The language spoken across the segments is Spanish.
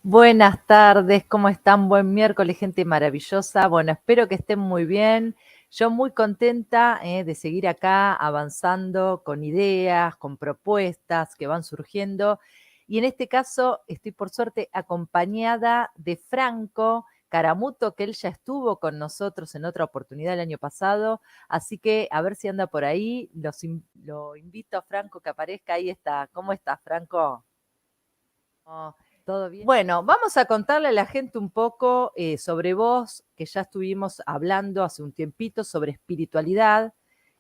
Buenas tardes, ¿cómo están? Buen miércoles, gente maravillosa. Bueno, espero que estén muy bien. Yo muy contenta de seguir acá avanzando con ideas, con propuestas que van surgiendo. Y en este caso estoy por suerte acompañada de Franco Caramuto, que él ya estuvo con nosotros en otra oportunidad el año pasado. Así que a ver si anda por ahí. Lo invito a Franco que aparezca. Ahí está. ¿Cómo estás, Franco? Oh, ¿todo bien? Bueno, vamos a contarle a la gente un poco sobre vos, que ya estuvimos hablando hace un tiempito sobre espiritualidad.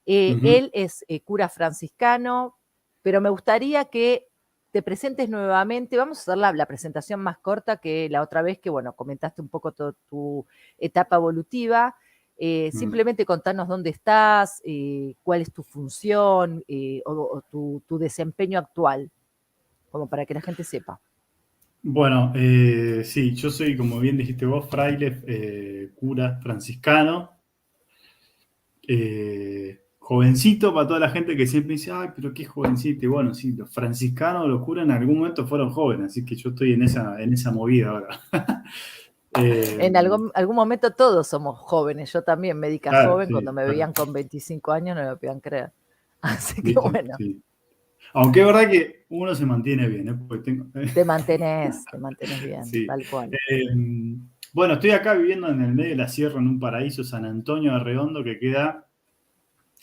Ujú. Él es cura franciscano, pero me gustaría que te presentes nuevamente. Vamos a hacer la presentación más corta que la otra vez, que bueno, comentaste un poco tu etapa evolutiva. Mm. Simplemente contanos dónde estás, cuál es tu función o tu desempeño actual, como para que la gente sepa. Bueno, sí, yo soy, como bien dijiste vos, fraile, cura franciscano, jovencito para toda la gente que siempre dice, ay, pero qué jovencito. Y bueno, sí, los franciscanos, los curas en algún momento fueron jóvenes, así que yo estoy en esa movida ahora. Eh, En algún momento todos somos jóvenes. Yo también, médica claro, joven, sí, cuando me claro, veían con 25 años no lo podían creer. Así que viste, bueno, sí. Aunque es verdad que uno se mantiene bien, ¿eh? Porque te mantenés bien, sí. tal cual. Bueno, estoy acá viviendo en el medio de la sierra, en un paraíso, San Antonio de Redondo, que queda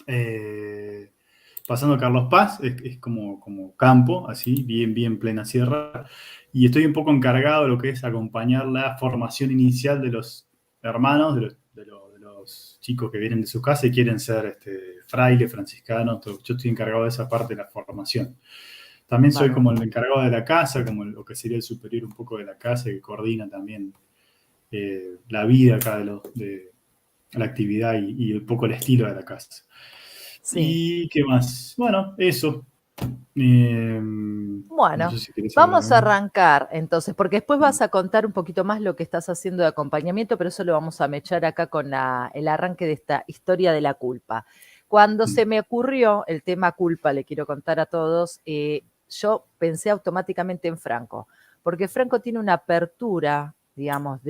eh, pasando Carlos Paz, es como campo, así, bien plena sierra. Y estoy un poco encargado de lo que es acompañar la formación inicial de los hermanos, de los chicos que vienen de su casa y quieren ser frailes, franciscanos. Yo estoy encargado de esa parte de la formación. También soy Bárbaro. como el encargado de la casa, como lo que sería el superior un poco de la casa, que coordina también la vida acá de la actividad y un poco el estilo de la casa. Sí. ¿Y qué más? Bueno, eso. No Bueno, sé si querés saber vamos algo a más. arrancar entonces, porque después vas a contar un poquito más lo que estás haciendo de acompañamiento, pero eso lo vamos a mechar acá con el arranque de esta historia de la culpa. Cuando se me ocurrió el tema culpa, le quiero contar a todos, yo pensé automáticamente en Franco, porque Franco tiene una apertura, digamos,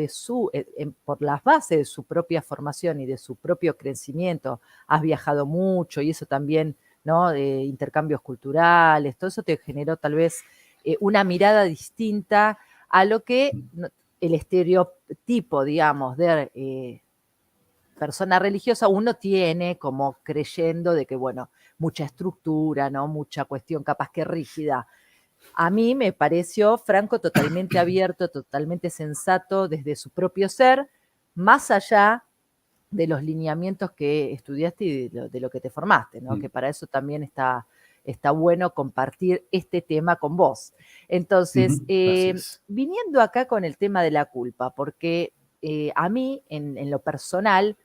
por las bases de su propia formación y de su propio crecimiento. Has viajado mucho y eso también, ¿no? De intercambios culturales, todo eso te generó tal vez una mirada distinta a lo que el estereotipo, digamos, de persona religiosa uno tiene como creyendo de que, bueno, mucha estructura, ¿no? Mucha cuestión capaz que rígida. A mí me pareció Franco totalmente abierto, totalmente sensato desde su propio ser, más allá de los lineamientos que estudiaste y de lo que te formaste, ¿no? Que para eso también está bueno compartir este tema con vos. Entonces, Ujú. Gracias. viniendo acá con el tema de la culpa, porque a mí, en lo personal,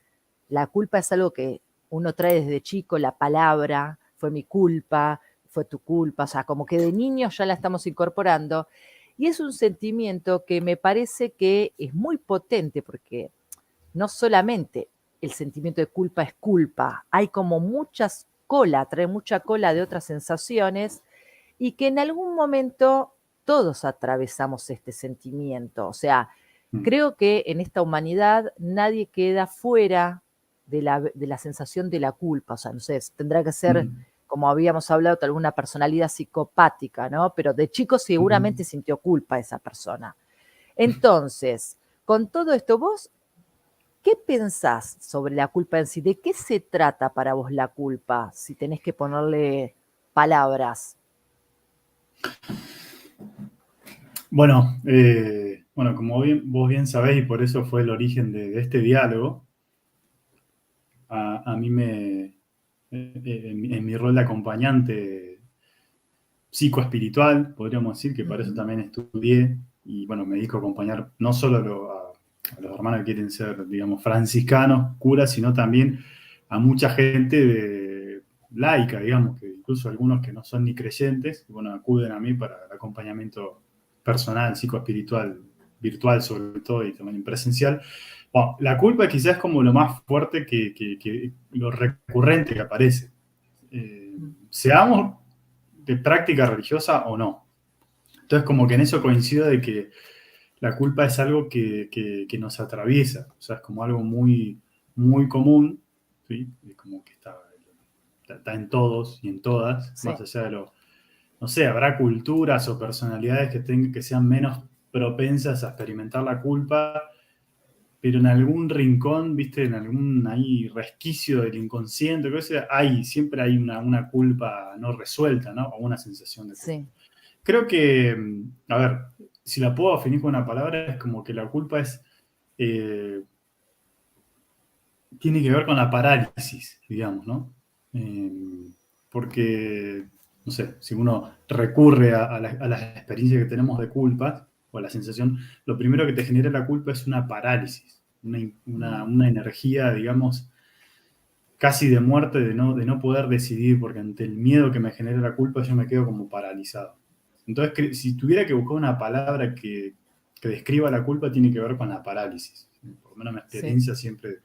la culpa es algo que uno trae desde chico, la palabra, fue mi culpa, fue tu culpa, o sea, como que de niños ya la estamos incorporando. Y es un sentimiento que me parece que es muy potente porque no solamente el sentimiento de culpa es culpa, hay como muchas cola, trae mucha cola de otras sensaciones y que en algún momento todos atravesamos este sentimiento. O sea, Mm. creo que en esta humanidad nadie queda fuera de la sensación de la culpa. O sea, no sé, tendrá que ser, Ujú. como habíamos hablado, de alguna personalidad psicopática, ¿no? Pero de chico Ujú. seguramente sintió culpa esa persona. Entonces, con todo esto, vos, ¿qué pensás sobre la culpa en sí? ¿De qué se trata para vos la culpa? Si tenés que ponerle palabras. Bueno, como vos bien sabéis, y por eso fue el origen de este diálogo, a mí en mi rol de acompañante psicoespiritual, podríamos decir, que para eso Ujú. también estudié, y bueno, me dedico a acompañar no solo a los hermanos que quieren ser, digamos, franciscanos, curas, sino también a mucha gente laica, digamos, que incluso algunos que no son ni creyentes, bueno, acuden a mí para el acompañamiento personal, psicoespiritual, virtual sobre todo y también presencial. Bueno, la culpa quizás es como lo más fuerte que lo recurrente que aparece. Seamos de práctica religiosa o no. Entonces, como que en eso coincido de que la culpa es algo que nos atraviesa, o sea, es como algo muy, muy común, ¿sí? Es como que está en todos y en todas, más Sí, allá de lo, no sé, habrá culturas o personalidades que sean menos propensas a experimentar la culpa, pero en algún rincón, viste, en algún ahí resquicio del inconsciente, que sea, siempre hay una culpa no resuelta, ¿no? O una sensación de culpa. sí, Creo que, a ver, si la puedo definir con una palabra, es como que la culpa eh, tiene que ver con la parálisis, digamos, ¿no? Eh, porque, no sé, si uno recurre a las experiencias que tenemos de culpa, o a la sensación, lo primero que te genera la culpa es una parálisis, mm, una energía, digamos, casi de muerte de no poder decidir, porque ante el miedo que me genera la culpa yo me quedo como paralizado. Entonces, si tuviera que buscar una palabra que describa la culpa, tiene que ver con la parálisis. Por lo menos mi sí, experiencia siempre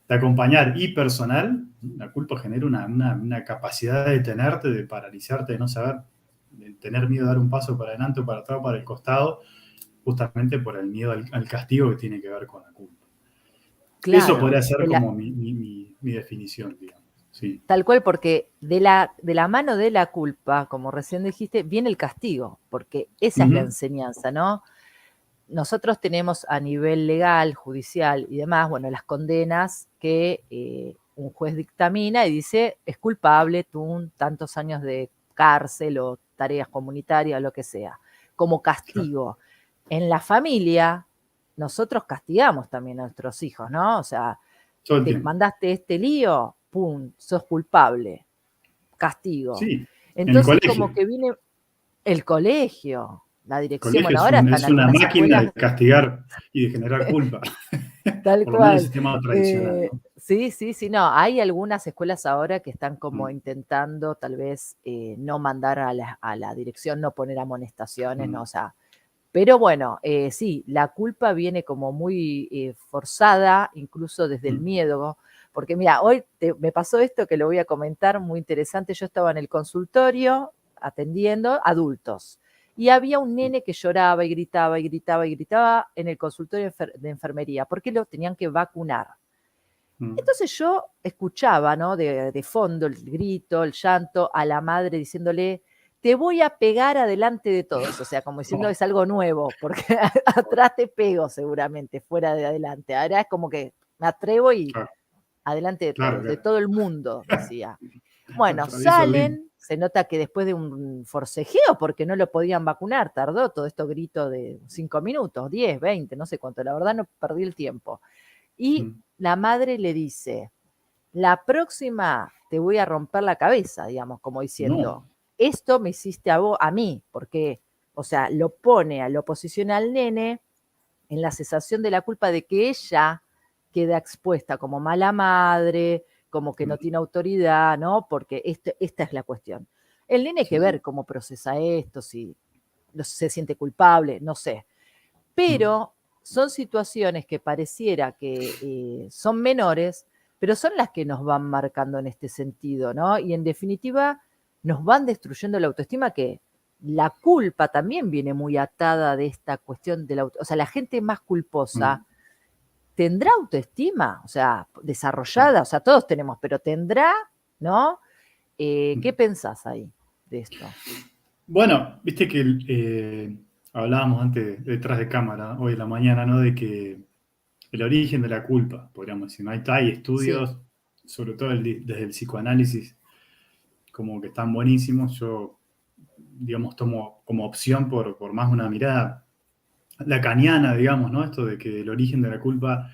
de acompañar y personal, la culpa genera una capacidad de detenerte, de paralizarte, de no saber, de tener miedo de dar un paso para adelante o para atrás o para el costado, justamente por el miedo al castigo que tiene que ver con la culpa. Eso claro. podría ser como mi definición, digamos. Sí. Tal cual, porque de la mano de la culpa, como recién dijiste, viene el castigo, porque esa es la Ujú. enseñanza, ¿no? Nosotros tenemos a nivel legal, judicial y demás, bueno, las condenas que un juez dictamina y dice, es culpable, tú tantos años de cárcel o tareas comunitarias, lo que sea, como Claro. castigo. En la familia, nosotros castigamos también a nuestros hijos, ¿no? O sea, Todo el te tiempo. mandaste este lío, pum, sos culpable, castigo. Sí. En el Entonces, como colegio. que viene el colegio, la El dirección, colegio bueno, ahora están es una algunas máquina escuelas de castigar y de generar culpa. tal Por lo menos el cual. sistema tradicional, ¿no? Sí, sí, sí, no, hay algunas escuelas ahora que están como Mm, intentando tal vez no mandar a la dirección, no poner amonestaciones, no, mm, o sea, pero bueno, sí, la culpa viene como muy forzada, incluso desde el mm, miedo, porque mira, hoy me pasó esto que lo voy a comentar, muy interesante, yo estaba en el consultorio atendiendo adultos y había un mm, nene que lloraba y gritaba y gritaba y gritaba en el consultorio de enfermería, porque lo tenían que vacunar. mm. Entonces yo escuchaba, ¿no? De fondo el grito, el llanto, a la madre diciéndole, te voy a pegar adelante de todos, o sea, como diciendo Oh, es algo nuevo, porque atrás te pego seguramente, fuera de adelante. Ahora es como que me atrevo y claro, adelante claro, de claro. todo el mundo, decía. Bueno, Atravieso el límite. salen, se nota que después de un forcejeo, porque no lo podían vacunar, tardó todo esto grito de 5 minutos, 10, 20, no sé cuánto, la verdad no perdí el tiempo. Y Mm, la madre le dice, la próxima te voy a romper la cabeza, digamos, como no. diciendo, esto me hiciste a vos, a mí, porque, o sea, lo posiciona al nene en la sensación de la culpa de que ella queda expuesta como mala madre, como que Mm, no tiene autoridad, ¿no? Porque esta es la cuestión. El nene hay que sí, sí. ver cómo procesa esto, si se siente culpable, no sé. Mm, Pero son situaciones que pareciera que son menores, pero son las que nos van marcando en este sentido, ¿no? Y en definitiva nos van destruyendo la autoestima que la culpa también viene muy atada de esta cuestión de la o sea, la gente más mm, culposa tendrá autoestima, o sea, claro. desarrollada, o sea, todos tenemos, pero tendrá, ¿no? ¿Qué Mm. pensás ahí de esto? Bueno, viste que hablábamos antes detrás de cámara, hoy en la mañana, ¿no? De que el origen de la culpa, podríamos decir, ¿no? Hay Sí, estudios, sobre todo desde el psicoanálisis, como que están buenísimos. Yo, digamos, tomo como opción por más una mirada lacaniana, digamos, ¿no? Esto de que el origen de la culpa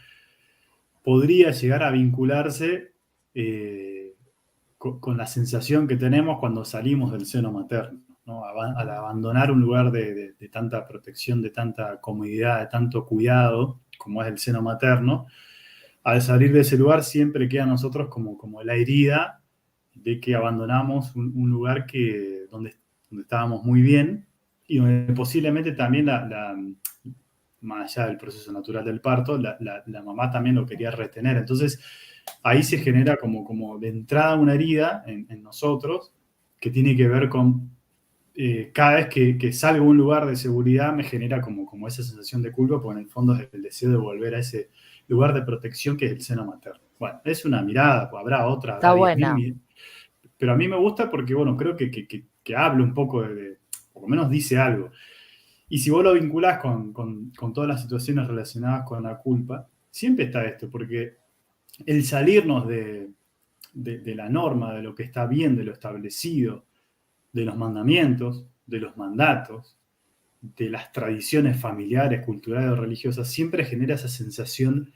podría llegar a vincularse eh, con la sensación que tenemos cuando salimos del seno materno, ¿no? Al abandonar un lugar de tanta protección, de tanta comodidad, de tanto cuidado, como es el seno materno, al salir de ese lugar siempre queda a nosotros como la herida de que abandonamos un lugar donde estábamos muy bien y donde posiblemente también más allá del proceso natural del parto, la mamá también lo quería retener. Entonces, ahí se genera como de entrada una herida en nosotros que tiene que ver con cada vez que salgo a un lugar de seguridad me genera como esa sensación de culpa, porque en el fondo es el deseo de volver a ese lugar de protección que es el seno materno. Bueno, es una mirada, pues habrá otra, Está habrá 10.000 buena. miradas, pero a mí me gusta porque, bueno, creo que habla un poco por lo menos dice algo. Y si vos lo vinculás con todas las situaciones relacionadas con la culpa, siempre está esto, porque el salirnos de la norma, de lo que está bien, de lo establecido, de los mandamientos, de los mandatos, de las tradiciones familiares, culturales o religiosas, siempre genera esa sensación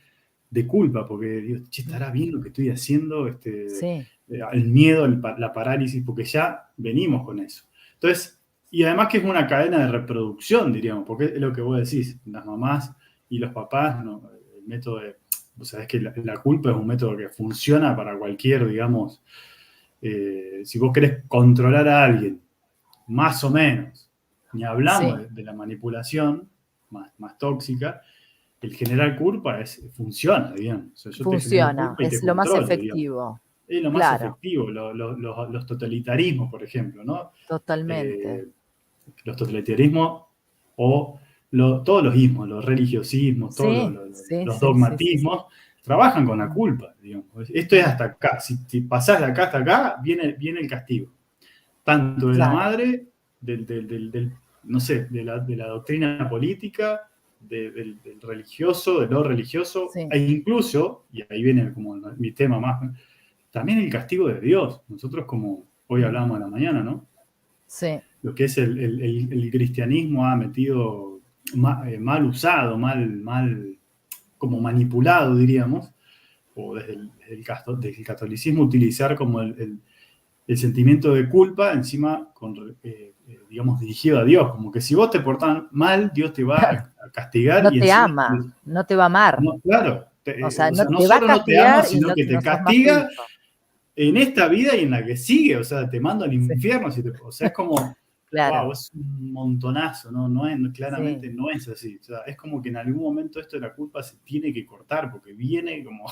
de culpa, porque digo, che, ¿estará bien lo que estoy haciendo? Sí, El miedo, la parálisis, porque ya venimos con eso. Entonces, y además que es una cadena de reproducción, diríamos, porque es lo que vos decís, las mamás y los papás, ¿no? El método de, o sea, es que la culpa es un método que funciona para cualquier, digamos, si vos querés controlar a alguien, más o menos, ni hablamos sí, de la manipulación más tóxica, el generar culpa funciona, digamos. O sea, yo te genero funciona, culpa y te es lo más controlo, digamos. efectivo. Es lo más Claro, efectivo, los totalitarismos, por ejemplo, ¿no? totalmente. Eh, los totalitarismos o todos los ismos, los religiosismos, todos Sí, sí, los sí, sí, sí, sí. dogmatismos, trabajan con la Mm, culpa, digamos. Esto es mm, hasta acá. Si pasás de acá hasta acá, viene el castigo. Tanto de la claro. madre, no sé, de la doctrina política, del religioso, de lo religioso, Sí, e incluso, y ahí viene como mi tema más, también el castigo de Dios. Nosotros como hoy mm, hablamos a la mañana, ¿no? sí, Lo que es el cristianismo ha metido mal usado, mal como manipulado, diríamos, o desde el catolicismo utilizar como el sentimiento de culpa encima, digamos, dirigido a Dios, como que si vos te portás mal, Dios te va claro. a castigar No y te encima, ama, no te va a amar. no, claro, O sea, o no sea, no te va a solo no te ama, castigar y sino no, que te no sos más su castiga hijo. en esta vida y en la que sigue, o sea, te manda al Sí, infierno, o sea, es como, wow, claro, es un montonazo, ¿no? sí, Claramente no es así, o sea, es como que en algún momento esto de la culpa se tiene que cortar, porque viene como,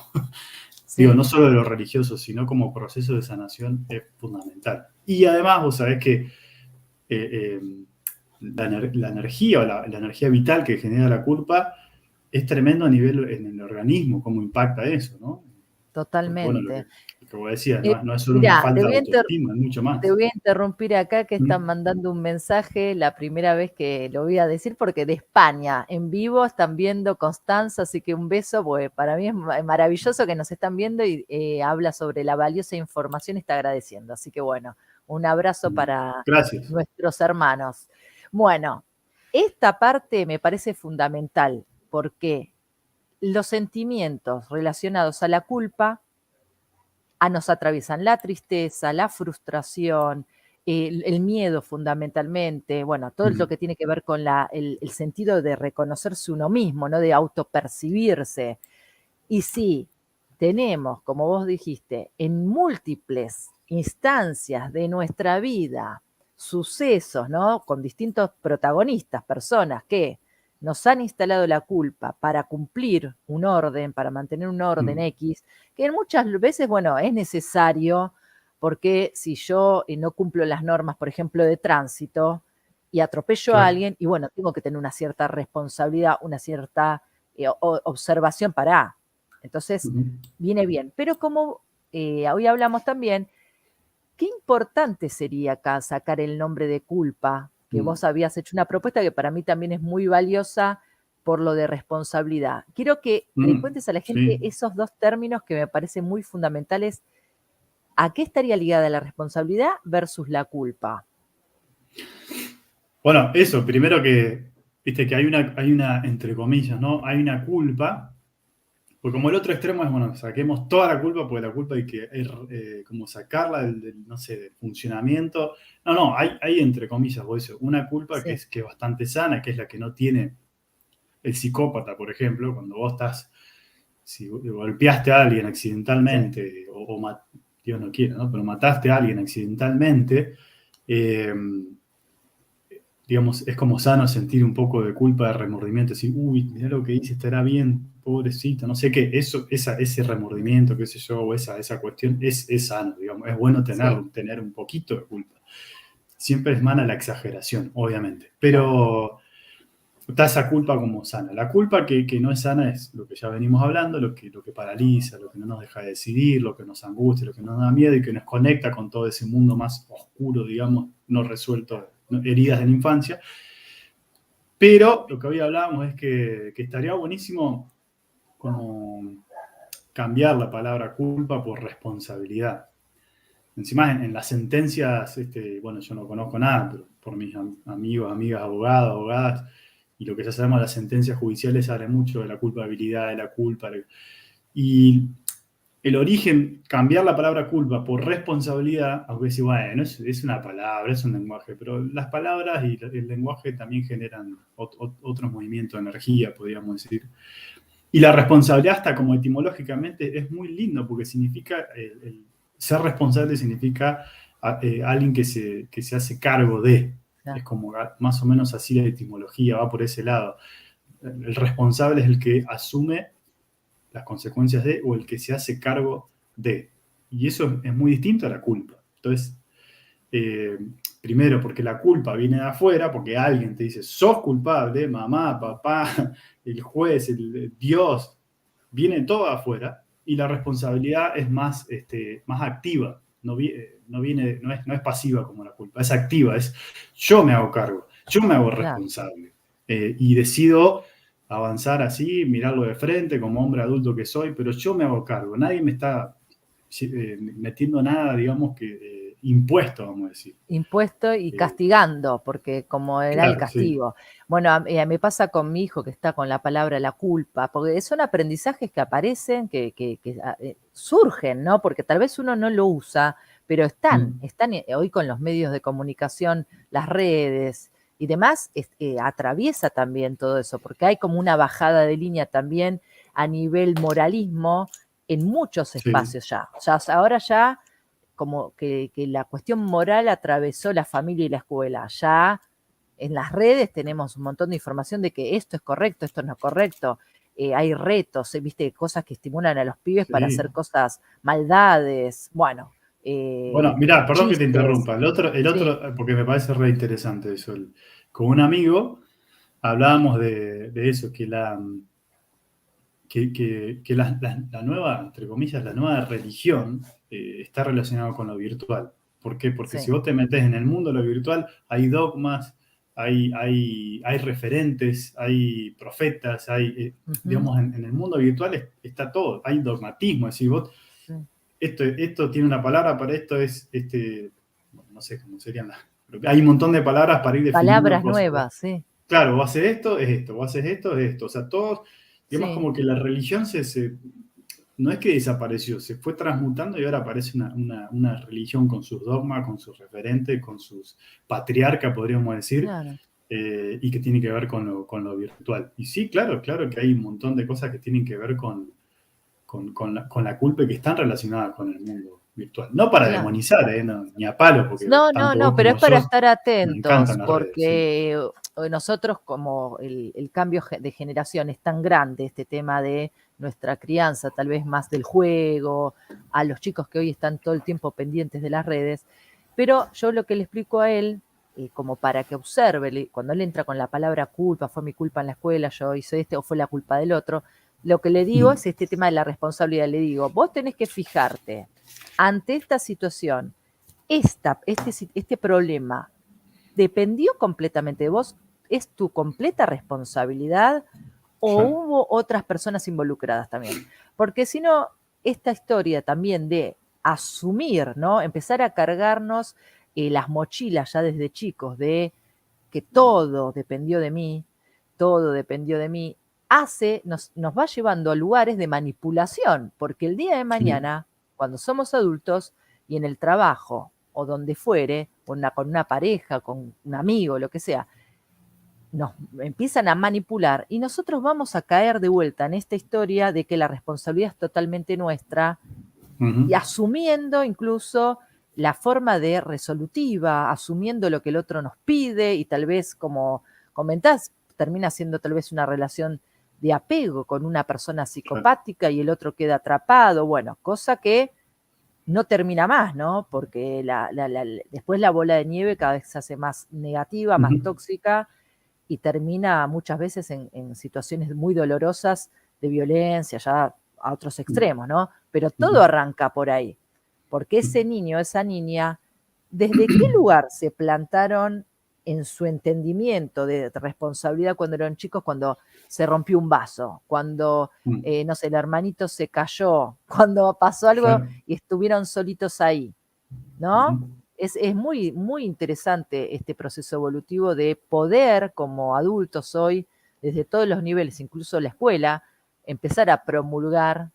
digo, no sí. solo de lo religioso, sino como proceso de sanación es fundamental. Y además, vos sabés que eh, la energía o la energía vital que genera la culpa es tremendo a nivel en el organismo, cómo impacta eso, ¿no? Porque bueno, Totalmente. lo que vos decías, no es solo una Mirá, falta de autoestima, es mucho te más. voy a interrumpir acá que están ¿Mm? mandando un mensaje, la primera vez que lo voy a decir, porque de España, en vivo, están viendo Constanza, así que un beso, porque para mí es maravilloso que nos están viendo y habla sobre la valiosa información y está agradeciendo. Así que bueno, un abrazo para Gracias. nuestros hermanos. Bueno, esta parte me parece fundamental porque los sentimientos relacionados a la culpa nos atraviesan la tristeza, la frustración, el miedo fundamentalmente, bueno, todo lo que tiene que ver con el sentido de reconocerse uno mismo, ¿no? De autopercibirse. Y sí, tenemos, como vos dijiste, en múltiples instancias de nuestra vida, sucesos, ¿no? Con distintos protagonistas, personas que nos han instalado la culpa para cumplir un orden, para mantener un orden X, que muchas veces, bueno, es necesario, porque si yo no cumplo las normas, por ejemplo, de tránsito, y atropello a Claro. alguien, y bueno, tengo que tener una cierta responsabilidad, una cierta observación para. Entonces, Ujú. viene bien. Pero como hoy hablamos también, qué importante sería acá sacar el nombre de culpa, que Mm. vos habías hecho una propuesta que para mí también es muy valiosa por lo de responsabilidad. Quiero que le Mm. cuentes a la gente Sí. esos dos términos que me parecen muy fundamentales. ¿A qué estaría ligada la responsabilidad versus la culpa? Bueno, eso, primero que, viste, que hay una, entre comillas, ¿no? Hay una culpa, porque como el otro extremo es, bueno, saquemos toda la culpa, porque la culpa hay que como sacarla no sé, del funcionamiento. No, hay entre comillas, vos decís, una culpa que Sí, es bastante sana, que es la que no tiene el psicópata, por ejemplo, cuando vos estás, si golpeaste a alguien sí, accidentalmente, Dios no quiera, ¿no? Pero mataste a alguien accidentalmente, eh, digamos, es como sano sentir un poco de culpa, de remordimiento, decir, uy, mirá lo que hice, estará bien, pobrecito, no sé qué, ese remordimiento, qué sé yo, o esa cuestión, es sano, digamos, es bueno sí, tener un poquito de culpa. siempre emana la exageración, obviamente. Claro. Pero está esa culpa como sana. La culpa que no es sana es lo que ya venimos hablando, lo que paraliza, lo que no nos deja de decidir, lo que nos angustia, lo que nos da miedo y que nos conecta con todo ese mundo más oscuro, digamos, no resuelto, heridas de la infancia. Pero lo que hoy hablábamos es que estaría buenísimo como cambiar la palabra culpa por responsabilidad. Encima en las sentencias, bueno, yo no conozco nada, pero por mis amigos, amigas, abogados, abogadas, y lo que ya sabemos, las sentencias judiciales hablan mucho de la culpabilidad, de la culpa. Y el origen, cambiar la palabra culpa por responsabilidad, aunque decir, bueno, es una palabra, es un lenguaje, pero las palabras y el lenguaje también generan otros movimientos de energía, podríamos decir. Y la responsabilidad, hasta como etimológicamente, es muy lindo porque significa, ser responsable significa alguien que se hace cargo de. Claro. Es como más o menos así la etimología, va por ese lado. El responsable es el que asume las consecuencias de o el que se hace cargo de. Y eso es muy distinto a la culpa. Entonces, primero, porque la culpa viene de afuera, porque alguien te dice, sos culpable, mamá, papá, el juez, el Dios, viene todo de afuera, y la responsabilidad es más, más activa, no es pasiva como la culpa, es activa, es yo me hago cargo, yo me hago responsable, y decido avanzar así, mirarlo de frente como hombre adulto que soy, pero yo me hago cargo, nadie me está metiendo nada, digamos que impuesto, vamos a decir. Impuesto y castigando, porque como era el Claro, sí. castigo. Bueno, me pasa con mi hijo que está con la palabra la culpa, porque son aprendizajes que aparecen, que surgen, ¿no? Porque tal vez uno no lo usa, pero están hoy con los medios de comunicación, las redes y demás, atraviesa también todo eso, porque hay como una bajada de línea también a nivel moralismo en muchos espacios ya. Ahora ya como que la cuestión moral atravesó la familia y la escuela. Ya en las redes tenemos un montón de información de que esto es correcto, esto no es correcto. Hay retos, viste, cosas que estimulan a los pibes para hacer cosas, maldades, bueno. Bueno, mirá, perdón que te Chistes. interrumpa. El otro, Sí. porque me parece re interesante eso. Con un amigo hablábamos de eso, que la nueva, entre comillas, la nueva religión está relacionada con lo virtual. ¿Por qué? Porque Sí. si vos te metés en el mundo de lo virtual, hay dogmas, hay referentes, hay profetas, digamos, en el mundo virtual está todo, hay dogmatismo. Es decir, vos, esto tiene una palabra para esto, no sé cómo serían hay un montón de palabras para ir definiendo Palabras cosas. nuevas, sí. Claro, vos haces esto, es esto, vos haces esto, es esto. O sea, todos, digamos, Sí. como que la religión no es que desapareció, se fue transmutando y ahora aparece una religión con sus dogmas, con sus referentes, con sus patriarcas, podríamos decir, Claro. Y que tiene que ver con lo virtual. Y sí, claro que hay un montón de cosas que tienen que ver con la culpa y que están relacionadas con el mundo virtual. No para demonizar, ni a palo, porque tanto vos Pero como es para yo estar nos atentos, encantan las redes. Sí. porque nosotros como el cambio de generación es tan grande, este tema de nuestra crianza, tal vez más del juego, a los chicos que hoy están todo el tiempo pendientes de las redes, pero yo lo que le explico a él, como para que observe, cuando él entra con la palabra culpa, fue mi culpa en la escuela, yo hice o fue la culpa del otro, lo que le digo es este tema de la responsabilidad. Le digo, vos tenés que fijarte ante esta situación, este problema dependió completamente de vos, es tu completa responsabilidad o hubo otras personas involucradas también. Porque si no, esta historia también de asumir, ¿no? Empezar a cargarnos las mochilas ya desde chicos de que todo dependió de mí, nos va llevando a lugares de manipulación, porque el día de mañana, cuando somos adultos y en el trabajo o donde fuere, con una pareja, con un amigo, lo que sea, nos empiezan a manipular y nosotros vamos a caer de vuelta en esta historia de que la responsabilidad es totalmente nuestra y asumiendo incluso la forma de resolutiva, asumiendo lo que el otro nos pide y tal vez, como comentás, termina siendo tal vez una relación de apego con una persona psicopática y el otro queda atrapado, bueno, cosa que no termina más, ¿no? Porque después la bola de nieve cada vez se hace más negativa, más Ujú, tóxica, y termina muchas veces en situaciones muy dolorosas de violencia, ya a otros extremos, ¿no? Pero todo ujú, arranca por ahí, porque ujú. ese niño, esa niña, ¿desde qué lugar se plantaron en su entendimiento de responsabilidad cuando eran chicos, cuando se rompió un vaso, cuando, Mm, no sé, el hermanito se cayó, cuando pasó algo claro. y estuvieron solitos ahí, Ujú, ¿no? Es muy, muy interesante este proceso evolutivo de poder, como adultos hoy, desde todos los niveles, incluso la escuela, empezar a promulgar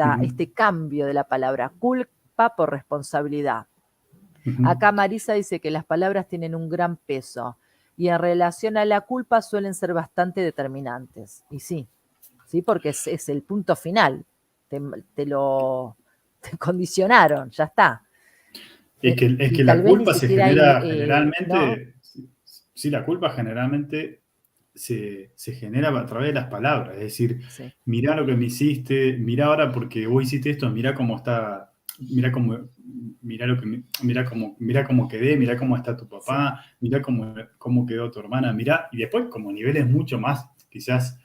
ujú, este cambio de la palabra culpa por responsabilidad. ujú. Acá Marisa dice que las palabras tienen un gran peso y en relación a la culpa suelen ser bastante determinantes. Y sí, sí, porque es el punto final. Te, te lo te condicionaron, ya está. Es Y que la tal vez ni culpa se siquiera hay, genera ¿no? generalmente, sí, la culpa generalmente se genera a través de las palabras, es decir, Sí, mirá lo que me hiciste, mirá ahora porque vos hiciste esto, mirá cómo está, mirá lo que, mirá cómo quedé, mirá cómo está tu sí. papá, mirá cómo quedó tu hermana, mirá, y después como niveles mucho más, quizás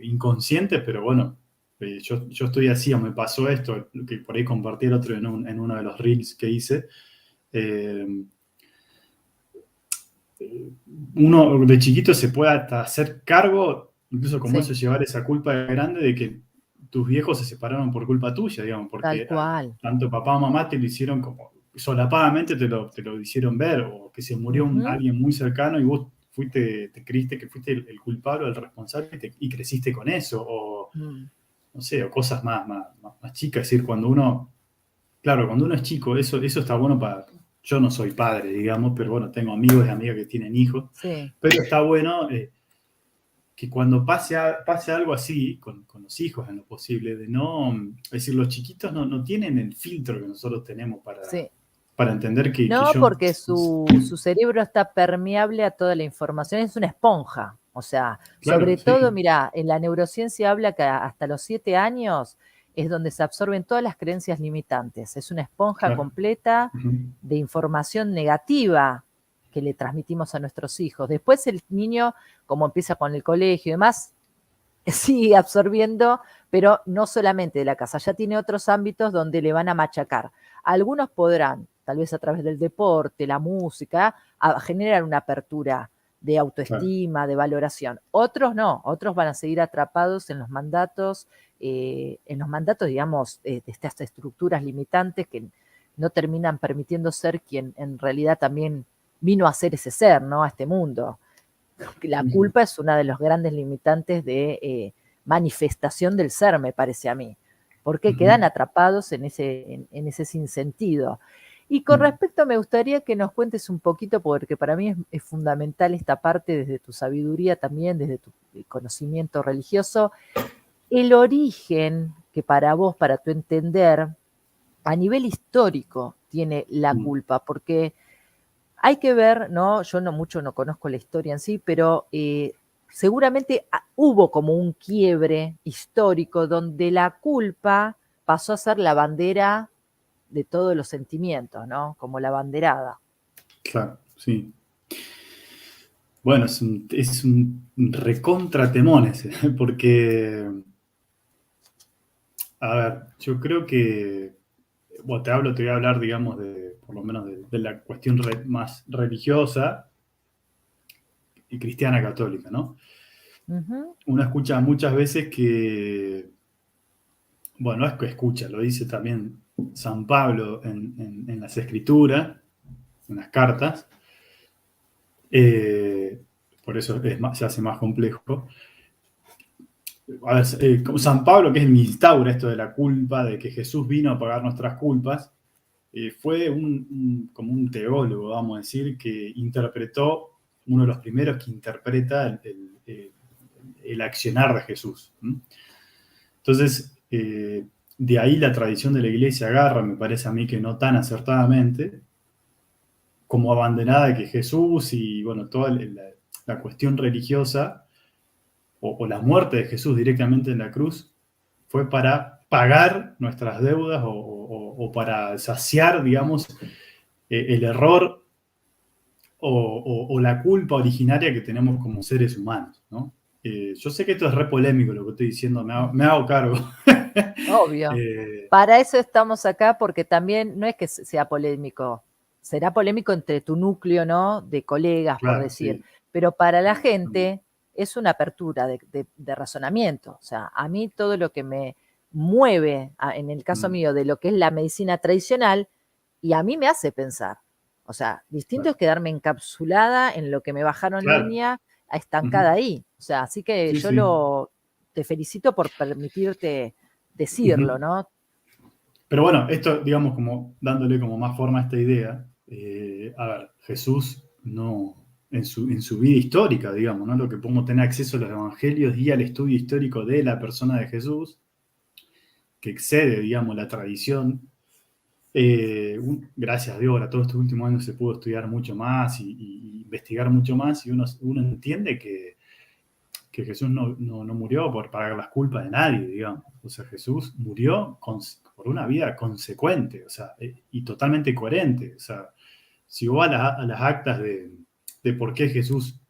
inconscientes, pero bueno, yo estoy así o me pasó esto, que por ahí compartí el otro en uno de los reels que hice. eh, Uno de chiquito se puede hasta hacer cargo, incluso como Sí, eso, llevar esa culpa grande de que tus viejos se separaron por culpa tuya, digamos, tal porque cual. tanto papá o mamá te lo hicieron como solapadamente te lo hicieron ver, o que se murió Ujú. alguien muy cercano y vos te creíste que fuiste el culpable o el responsable y creciste con eso, o Mm, no sé, o cosas más chicas, es decir, cuando uno, claro, cuando uno es chico, eso está bueno para, yo no soy padre, digamos, pero bueno, tengo amigos y amigas que tienen hijos, sí. pero está bueno que cuando pase algo así con los hijos en lo posible, de no, es decir, los chiquitos no tienen el filtro que nosotros tenemos Sí. para entender que No, yo, porque su cerebro está permeable a toda la información, es una esponja. O sea, claro, sobre todo, sí, mira, en la neurociencia habla que hasta los 7 años es donde se absorben todas las creencias limitantes. Es una esponja claro, completa ujú, de información negativa que le transmitimos a nuestros hijos. Después el niño, como empieza con el colegio y demás, sigue absorbiendo, pero no solamente de la casa, ya tiene otros ámbitos donde le van a machacar. Algunos podrán, tal vez a través del deporte, la música, generar una apertura de claro, autoestima, de valoración. Otros no, otros van a seguir atrapados en los mandatos, digamos, de estas estructuras limitantes que no terminan permitiendo ser quien en realidad también vino a ser ese ser, ¿no? A este mundo. La ujú, culpa es una de los grandes limitantes de manifestación del ser, me parece a mí, porque ujú, quedan atrapados en ese sinsentido. Y con mm, respecto, me gustaría que nos cuentes un poquito, porque para mí es fundamental esta parte desde tu sabiduría también, desde tu conocimiento religioso, el origen que para vos, para tu entender, a nivel histórico tiene la mm. culpa, porque hay que ver, ¿no? Yo no mucho no conozco la historia en sí, pero seguramente hubo como un quiebre histórico donde la culpa pasó a ser la bandera de todos los sentimientos, ¿no? Como la banderada. Claro, sí. Bueno, es un recontra temón ese, porque, a ver, yo creo que, bueno, te voy a hablar, digamos, por lo menos de la cuestión más religiosa y cristiana católica, ¿no? Ujú, Uno escucha muchas veces que, bueno, no es que escucha, lo dice también San Pablo en las escrituras, en las cartas, eh, por eso se hace más complejo. A ver, como San Pablo, que es el que instaura esto de la culpa, de que Jesús vino a pagar nuestras culpas, fue como un teólogo, vamos a decir, que interpretó, uno de los primeros que interpreta el accionar de Jesús. ¿M? Entonces, de ahí la tradición de la iglesia agarra, me parece a mí que no tan acertadamente, como abanderada de que Jesús y, bueno, toda la cuestión religiosa o la muerte de Jesús directamente en la cruz fue para pagar nuestras deudas o para saciar, digamos, el error o la culpa originaria que tenemos como seres humanos, ¿no? Yo sé que esto es re polémico lo que estoy diciendo, me hago cargo. Obvio. Eh, Para eso estamos acá, porque también no es que sea polémico, será polémico entre tu núcleo, ¿no? De colegas, por claro, decir, sí. pero para la También. gente es una apertura de razonamiento. O sea, a mí todo lo que me mueve, en el caso Mm, mío, de lo que es la medicina tradicional, y a mí me hace pensar. O sea, distinto claro, es quedarme encapsulada en lo que me bajaron claro. línea, estancada Ujú. ahí. O sea, así que Sí, yo sí. te felicito por permitirte decirlo, Ujú. ¿no? Pero bueno, esto, digamos, como dándole como más forma a esta idea, a ver, Jesús no, en su vida histórica, digamos, ¿no? Lo que podemos tener acceso a los evangelios y al estudio histórico de la persona de Jesús, que excede, digamos, la tradición. Gracias a Dios, ahora todos estos últimos años se pudo estudiar mucho más y investigar mucho más y uno entiende que Jesús no murió por pagar las culpas de nadie, digamos. O sea, Jesús murió por una vida consecuente, o sea, y totalmente coherente. O sea, si vos a las actas de por qué Jesús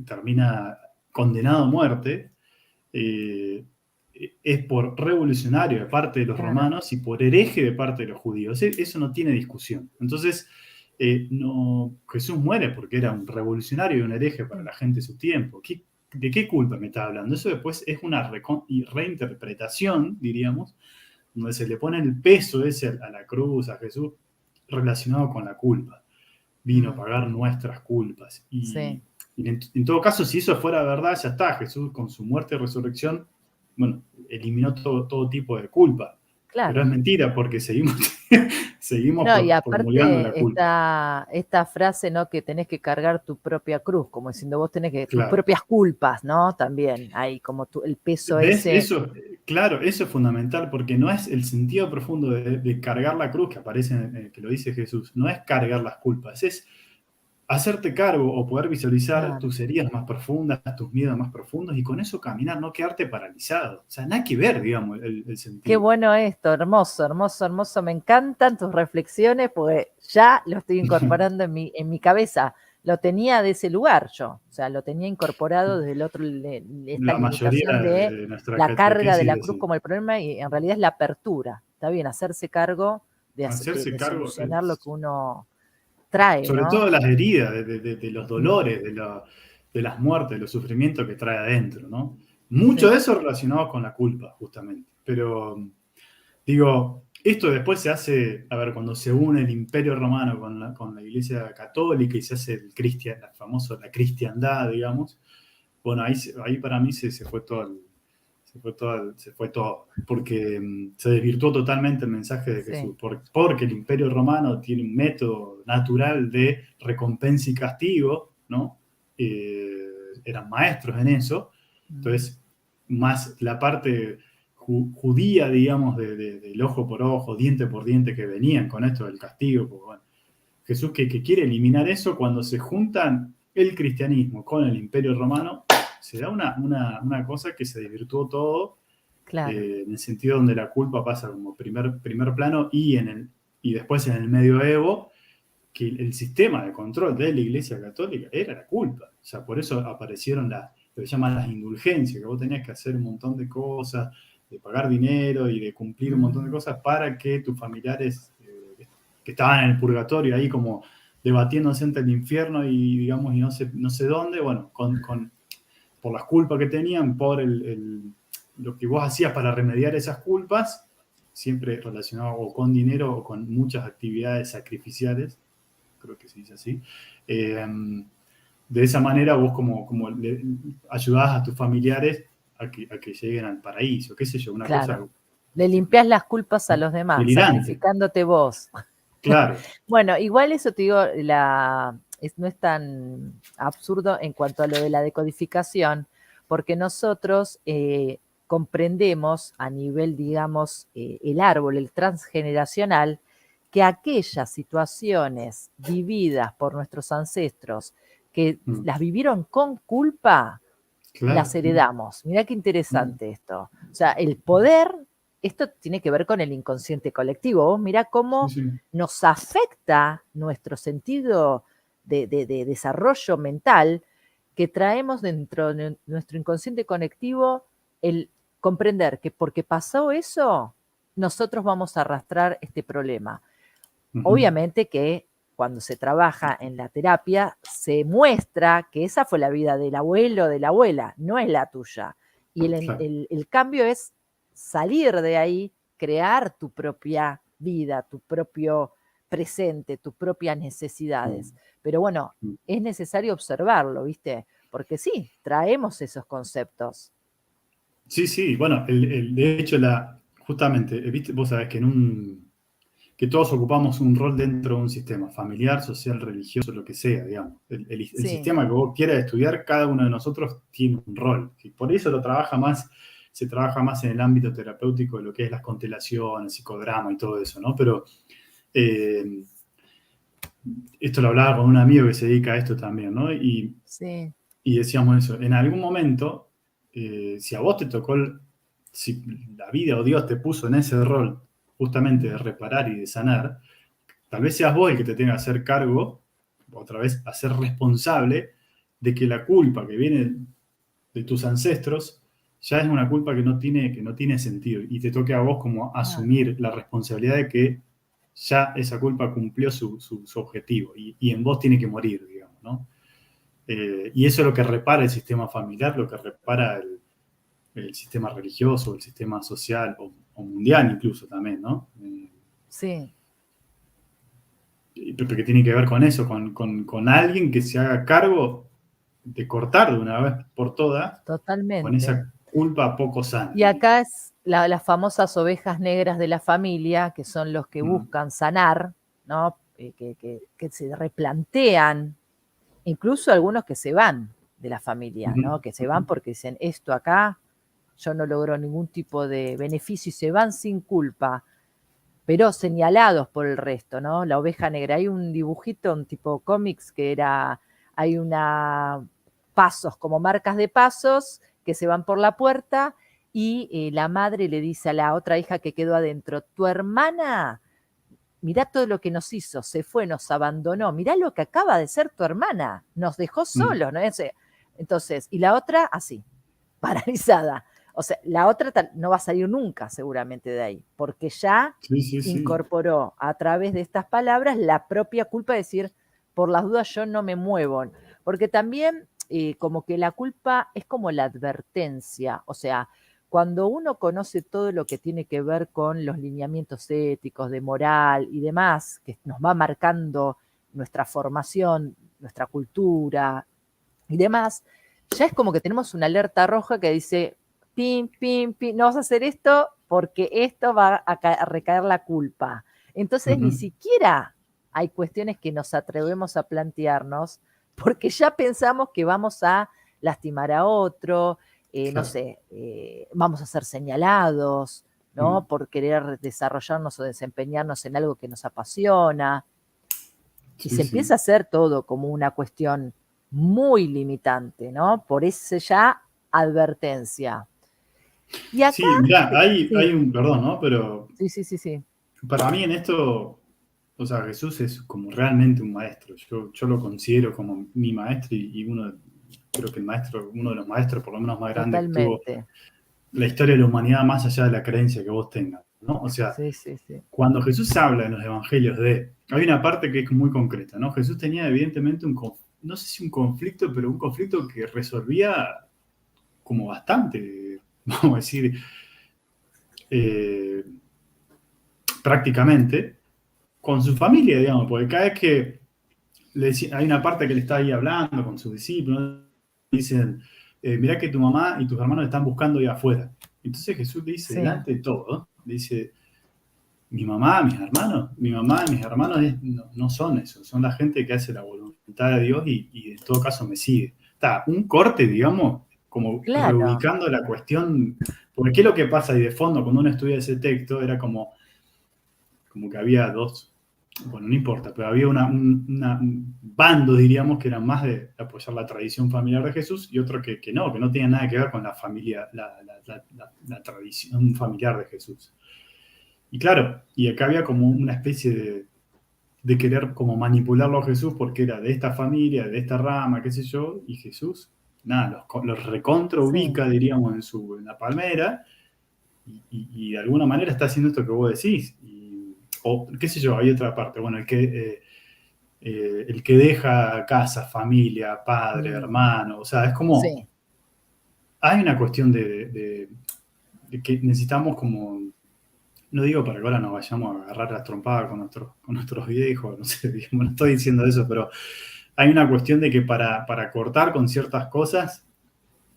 termina condenado a muerte, eh, es por revolucionario de parte de los Claro. romanos y por hereje de parte de los judíos. Eso no tiene discusión. Entonces, Jesús muere porque era un revolucionario y un hereje para la gente de su tiempo. ¿De qué culpa me está hablando? Eso después es una reinterpretación, diríamos, donde se le pone el peso ese a la cruz, a Jesús, relacionado con la culpa. Vino a Mm, pagar nuestras culpas. sí, Y en todo caso, si eso fuera verdad, ya está. Jesús con su muerte y resurrección, bueno, eliminó todo tipo de culpa. Pero es claro. mentira porque seguimos, seguimos No, y promulgando la aparte culpa. esta frase, ¿no? Que tenés que cargar tu propia cruz, como diciendo vos tenés que, tus Claro. propias culpas, ¿no? También hay como el peso ¿Ves? ese. Eso, claro, eso es fundamental porque no es el sentido profundo de cargar la cruz que aparece, que lo dice Jesús, no es cargar las culpas, es hacerte cargo o poder visualizar Claro. tus heridas más profundas, tus miedos más profundos y con eso caminar, no quedarte paralizado. O sea, nada que ver, digamos, el Qué sentido. bueno esto, hermoso, hermoso, hermoso. Me encantan tus reflexiones, pues ya lo estoy incorporando en mi cabeza. Lo tenía de ese lugar yo, o sea, lo tenía incorporado desde el otro, esta La mayoría limitación de de nuestra la carga de catequesis la es cruz así. como el problema y en realidad es la apertura. Está bien, hacerse cargo Hacerse de cargo, solucionar lo que uno trae, sobre todo ¿no? de las heridas, de los Mm, dolores, de las muertes, de los sufrimientos que trae adentro, ¿no? Mucho de sí, eso relacionado con la culpa, justamente. Pero digo, esto después se hace, a ver, cuando se une el Imperio Romano con la Iglesia Católica y se hace la famosa la cristiandad, digamos, bueno, ahí para mí se fue todo, se fue todo, porque se desvirtuó totalmente el mensaje de Jesús, sí. porque el Imperio Romano tiene un método natural de recompensa y castigo, ¿no? Eran maestros en eso, Mm, entonces más la parte judía, digamos, del ojo por ojo, diente por diente que venían con esto del castigo, porque, bueno, Jesús que quiere eliminar eso cuando se juntan el cristianismo con el Imperio Romano, se da una cosa que se desvirtuó todo claro, en el sentido donde la culpa pasa como primer plano y después en el medioevo, que el sistema de control de la Iglesia Católica era la culpa. O sea, por eso aparecieron lo que llaman las indulgencias, que vos tenías que hacer un montón de cosas, de pagar dinero y de cumplir un montón de mm, cosas para que tus familiares que estaban en el purgatorio ahí como debatiéndose entre el infierno y digamos y no sé dónde, bueno, por las culpas que tenían, por lo que vos hacías para remediar esas culpas, siempre relacionado o con dinero o con muchas actividades sacrificiales, creo que se dice así. Eh, de esa manera vos como le ayudás a tus familiares a que lleguen al paraíso, qué sé yo, una cosa claro. Le limpias las culpas a los demás, delirante, sacrificándote vos. claro. Bueno, igual eso te digo, no es tan absurdo en cuanto a lo de la decodificación, porque nosotros comprendemos a nivel, digamos, el árbol, el transgeneracional, que aquellas situaciones vividas por nuestros ancestros que Mm, las vivieron con culpa, las claro. heredamos. Mirá qué Mm, interesante esto. O sea, el poder esto tiene que ver con el inconsciente colectivo. Vos mirá Sí, cómo sí. nos afecta nuestro sentido de desarrollo mental, que traemos dentro de nuestro inconsciente colectivo el comprender que porque pasó eso, nosotros vamos a arrastrar este problema. Ujú. Obviamente que cuando se trabaja en la terapia se muestra que esa fue la vida del abuelo o de la abuela, no es la tuya. Y Claro. el cambio es salir de ahí, crear tu propia vida, tu propio presente, tus propias necesidades. Mm, Pero bueno, mm. es necesario observarlo, ¿viste? Porque sí, traemos esos conceptos. Sí, sí, bueno, de hecho, justamente, ¿viste? Vos sabés que todos ocupamos un rol dentro de un sistema, familiar, social, religioso, lo que sea, digamos. El Sí, sistema que vos quieras estudiar, cada uno de nosotros tiene un rol. Y por eso se trabaja más en el ámbito terapéutico de lo que es las constelaciones, psicodrama y todo eso, ¿no? Pero eh, esto lo hablaba con un amigo que se dedica a esto también, ¿no? sí, Y decíamos eso, en algún momento, si a vos te tocó, si la vida o Dios te puso en ese rol justamente de reparar y de sanar, tal vez seas vos el que te tenga que hacer cargo, otra vez, a ser responsable de que la culpa que viene de tus ancestros ya es una culpa que no tiene sentido y te toque a vos como claro. asumir la responsabilidad de que ya esa culpa cumplió su objetivo y en vos tiene que morir, digamos, ¿no? Y eso es lo que repara el sistema familiar, lo que repara el sistema religioso, el sistema social o mundial incluso también, ¿no? Sí, Porque tiene que ver con eso, con alguien que se haga cargo de cortar de una vez por todas con totalmente. esa culpa poco sana, Y diría. acá es las famosas ovejas negras de la familia, que son los que Mm, buscan sanar, ¿no? Que se replantean, incluso algunos que se van de la familia, ujú, ¿no? Que se ujú. van porque dicen, esto acá, yo no logro ningún tipo de beneficio y se van sin culpa, pero señalados por el resto, ¿no? La oveja negra. Hay un dibujito, un tipo cómics que era, hay una pasos, como marcas de pasos que se van por la puerta y la madre le dice a la otra hija que quedó adentro, tu hermana, mirá todo lo que nos hizo, se fue, nos abandonó, mirá lo que acaba de ser tu hermana, nos dejó Mm. solos, ¿no? Entonces, y la otra así, paralizada. O sea, la otra no va a salir nunca seguramente de ahí, porque ya Sí, sí, sí. incorporó a través de estas palabras la propia culpa de decir, por las dudas yo no me muevo. Porque también como que la culpa es como la advertencia, o sea, cuando uno conoce todo lo que tiene que ver con los lineamientos éticos, de moral y demás, que nos va marcando nuestra formación, nuestra cultura y demás, ya es como que tenemos una alerta roja que dice, pim, pim, pim, no vas a hacer esto porque esto va a recaer la culpa. Entonces ni Ujú. siquiera hay cuestiones que nos atrevemos a plantearnos porque ya pensamos que vamos a lastimar a otro, no Claro. sé, vamos a ser señalados, Mm. ¿no? Por querer desarrollarnos o desempeñarnos en algo que nos apasiona. Y Sí, se sí. empieza a hacer todo como una cuestión muy limitante, ¿no? Por eso ya advertencia. Y acá, Sí, mirá, hay sí, un, perdón, ¿no? Pero sí, sí, sí, sí, para mí en esto, o sea, Jesús es como realmente un maestro. Yo lo considero como mi maestro y uno, creo que el maestro, uno de los maestros por lo menos más grandes que tuvo totalmente. la historia de la humanidad más allá de la creencia que vos tengas, ¿no? O sea, Sí, sí, sí, cuando Jesús habla en los evangelios hay una parte que es muy concreta, ¿no? Jesús tenía evidentemente no sé si un conflicto, pero un conflicto que resolvía como bastante, vamos a decir, eh, prácticamente, con su familia, digamos, porque cada vez que hay una parte que le está ahí hablando con sus discípulos, dicen, mirá que tu mamá y tus hermanos están buscando ahí afuera. Entonces Jesús le dice, sí, delante de todo, le dice, mi mamá y mis hermanos no son eso, son la gente que hace la voluntad de Dios y en todo caso me sigue. Está, un corte, digamos, como claro, reubicando la cuestión, porque qué es lo que pasa ahí de fondo cuando uno estudia ese texto, era como que había dos. bueno, no importa, pero había un bando, diríamos, que era más de apoyar la tradición familiar de Jesús y otro que no tenía nada que ver con la familia, la tradición familiar de Jesús. Y claro, y acá había como una especie de querer como manipularlo a Jesús porque era de esta familia, de esta rama, qué sé yo, y Jesús, nada, los recontra Sí, ubica, diríamos, en la palmera, y de alguna manera está haciendo esto que vos decís. O qué sé yo, hay otra parte, bueno, el que deja casa, familia, padre, mm, hermano, o sea, es como, sí, hay una cuestión de que necesitamos como, no digo para que ahora nos vayamos a agarrar las trompadas con nuestros viejos, no sé, digamos, no estoy diciendo eso, pero hay una cuestión de que para cortar con ciertas cosas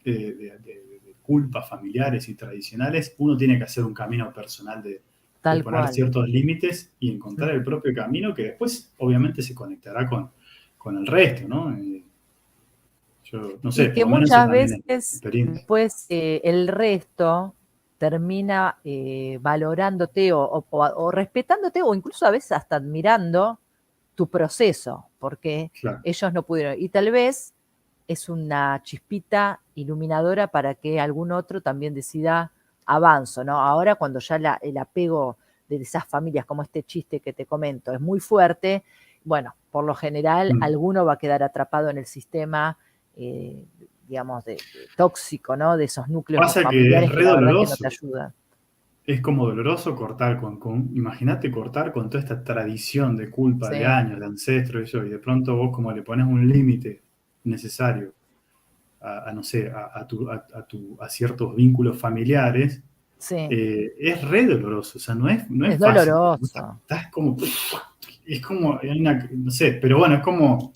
de culpas familiares y tradicionales, uno tiene que hacer un camino personal de tal poner cual. ciertos límites y encontrar Mm. el propio camino que después obviamente se conectará con el resto, ¿no? Yo no sé, Y por que lo menos eso muchas también es mi veces experiencia. después el resto termina valorándote o respetándote o incluso a veces hasta admirando tu proceso, porque Claro. ellos no pudieron. Y tal vez es una chispita iluminadora para que algún otro también decida avanzo, ¿no? Ahora cuando ya el apego de esas familias, como este chiste que te comento, es muy fuerte, bueno, por lo general Mm. alguno va a quedar atrapado en el sistema, eh, digamos, tóxico, ¿no? De esos núcleos Pasa que es familiares que re la verdad que no te doloroso. ayudan. Es como doloroso cortar imagínate cortar con toda esta tradición de culpa de Sí, años, de ancestros y de pronto vos como le pones un límite necesario no sé, a ciertos vínculos familiares, sí, es re doloroso, o sea, no es es fácil, doloroso. estás como, es como, no sé, pero bueno, es como,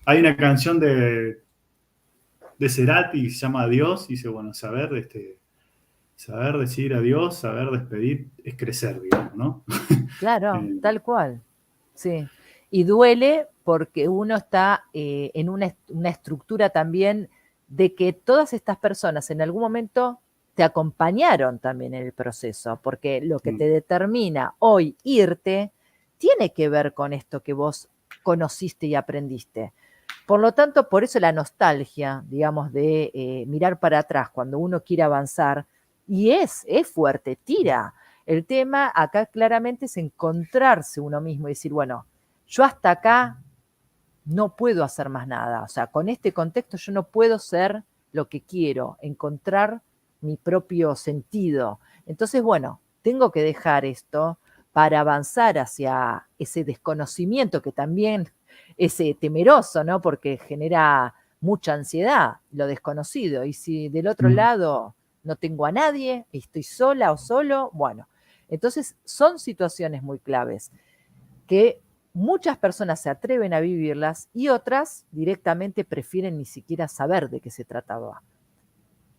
hay una canción de Cerati que se llama Adiós, y dice, bueno, saber decir adiós, saber despedir, es crecer, digamos, ¿no? Claro, Eh, tal cual. Sí. Y duele porque uno está en una estructura también de que todas estas personas en algún momento te acompañaron también en el proceso, porque lo que te mm, determina hoy irte tiene que ver con esto que vos conociste y aprendiste. Por lo tanto, por eso la nostalgia, digamos, de mirar para atrás cuando uno quiere avanzar, y es fuerte, tira. El tema acá claramente es encontrarse uno mismo y decir, bueno, yo hasta acá no puedo hacer más nada. O sea, con este contexto yo no puedo ser lo que quiero, encontrar mi propio sentido. Entonces, bueno, tengo que dejar esto para avanzar hacia ese desconocimiento que también es temeroso, ¿no? Porque genera mucha ansiedad, lo desconocido. Y si del otro mm, lado no tengo a nadie, estoy sola o solo, bueno, entonces son situaciones muy claves que muchas personas se atreven a vivirlas y otras directamente prefieren ni siquiera saber de qué se trataba.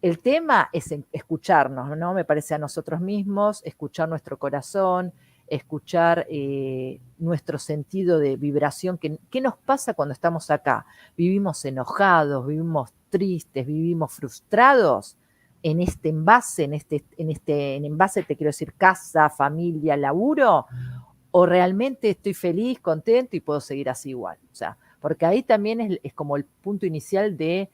El tema es escucharnos, ¿no? Me parece a nosotros mismos, escuchar nuestro corazón, escuchar nuestro sentido de vibración. ¿Qué nos pasa cuando estamos acá? ¿Vivimos enojados, vivimos tristes, vivimos frustrados en este envase, en envase te quiero decir casa, familia, laburo? ¿O realmente estoy feliz, contento y puedo seguir así igual? O sea, porque ahí también es como el punto inicial de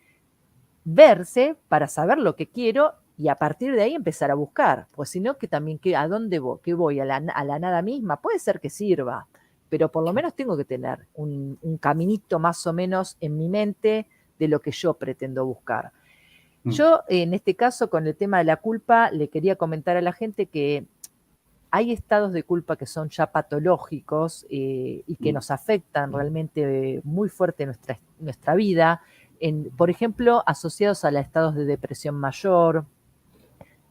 verse para saber lo que quiero y a partir de ahí empezar a buscar. Pues si no, que también, ¿a dónde voy? ¿Qué voy? A la nada misma? Puede ser que sirva, pero por lo menos tengo que tener un caminito más o menos en mi mente de lo que yo pretendo buscar. mm, Yo, en este caso, con el tema de la culpa, le quería comentar a la gente que hay estados de culpa que son ya patológicos y que mm, nos afectan realmente muy fuerte nuestra vida, por ejemplo, asociados a los estados de depresión mayor,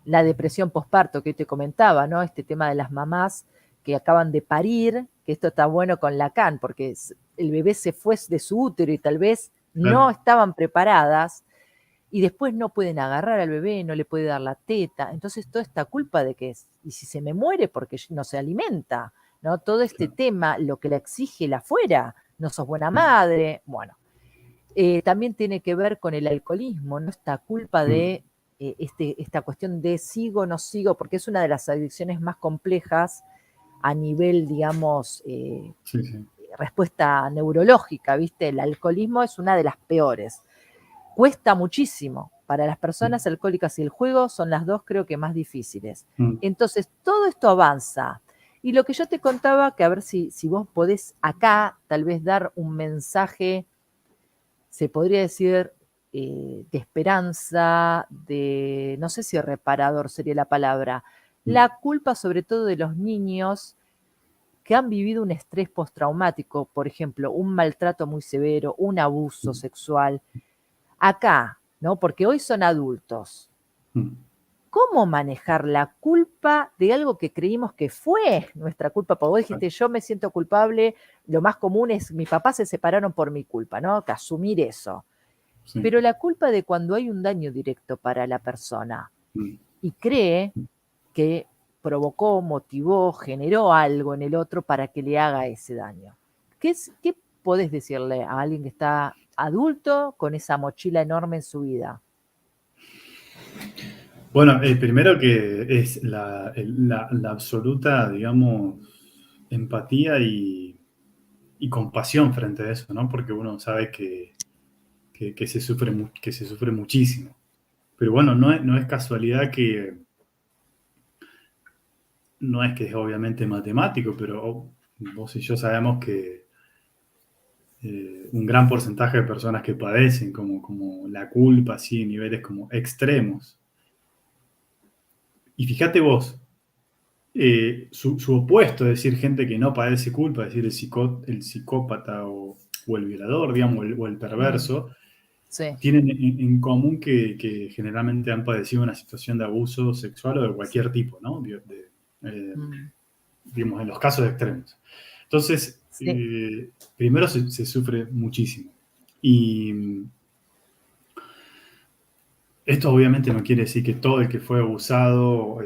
la depresión posparto que hoy te comentaba, ¿no? Este tema de las mamás que acaban de parir, que esto está bueno con Lacan, porque el bebé se fue de su útero y tal vez no claro, estaban preparadas y después no pueden agarrar al bebé, no le puede dar la teta. Entonces, toda esta culpa de que, y si se me muere porque no se alimenta, ¿no? Todo este claro, tema, lo que le exige la afuera, no sos buena mm, madre, bueno. También tiene que ver con el alcoholismo, ¿no? Esta culpa mm, de esta cuestión de sigo, no sigo, porque es una de las adicciones más complejas a nivel, digamos, Sí, sí. respuesta neurológica, ¿viste? El alcoholismo es una de las peores. Cuesta muchísimo. Para las personas alcohólicas y el juego son las dos creo que más difíciles. Mm, Entonces, todo esto avanza. Y lo que yo te contaba, que a ver si vos podés acá tal vez dar un mensaje, se podría decir, de esperanza, de, no sé si reparador sería la palabra, mm, la culpa sobre todo de los niños que han vivido un estrés postraumático, por ejemplo, un maltrato muy severo, un abuso mm, sexual, acá, ¿no? Porque hoy son adultos. mm. ¿Cómo manejar la culpa de algo que creímos que fue nuestra culpa? Porque vos dijiste, yo me siento culpable, lo más común es, mis papás se separaron por mi culpa, ¿no? Que asumir eso. Sí. Pero la culpa de cuando hay un daño directo para la persona Mm. y cree que provocó, motivó, generó algo en el otro para que le haga ese daño. ¿Qué podés decirle a alguien que está adulto con esa mochila enorme en su vida? Bueno, primero que es la absoluta, digamos, empatía y compasión frente a eso, ¿no? Porque uno sabe que se sufre, que se sufre muchísimo. Pero bueno, no es casualidad que, no es que es obviamente matemático, pero vos y yo sabemos que un gran porcentaje de personas que padecen como la culpa, así, en niveles como extremos. Y fíjate vos, su opuesto, es decir, gente que no padece culpa, es decir, el psicópata o el violador, digamos, o el Mm, perverso, sí. tienen en común que generalmente han padecido una situación de abuso sexual o de cualquier tipo, ¿no? Mm, Digamos, en los casos extremos. Entonces, sí. primero se sufre muchísimo. Y esto obviamente no quiere decir que todo el que fue abusado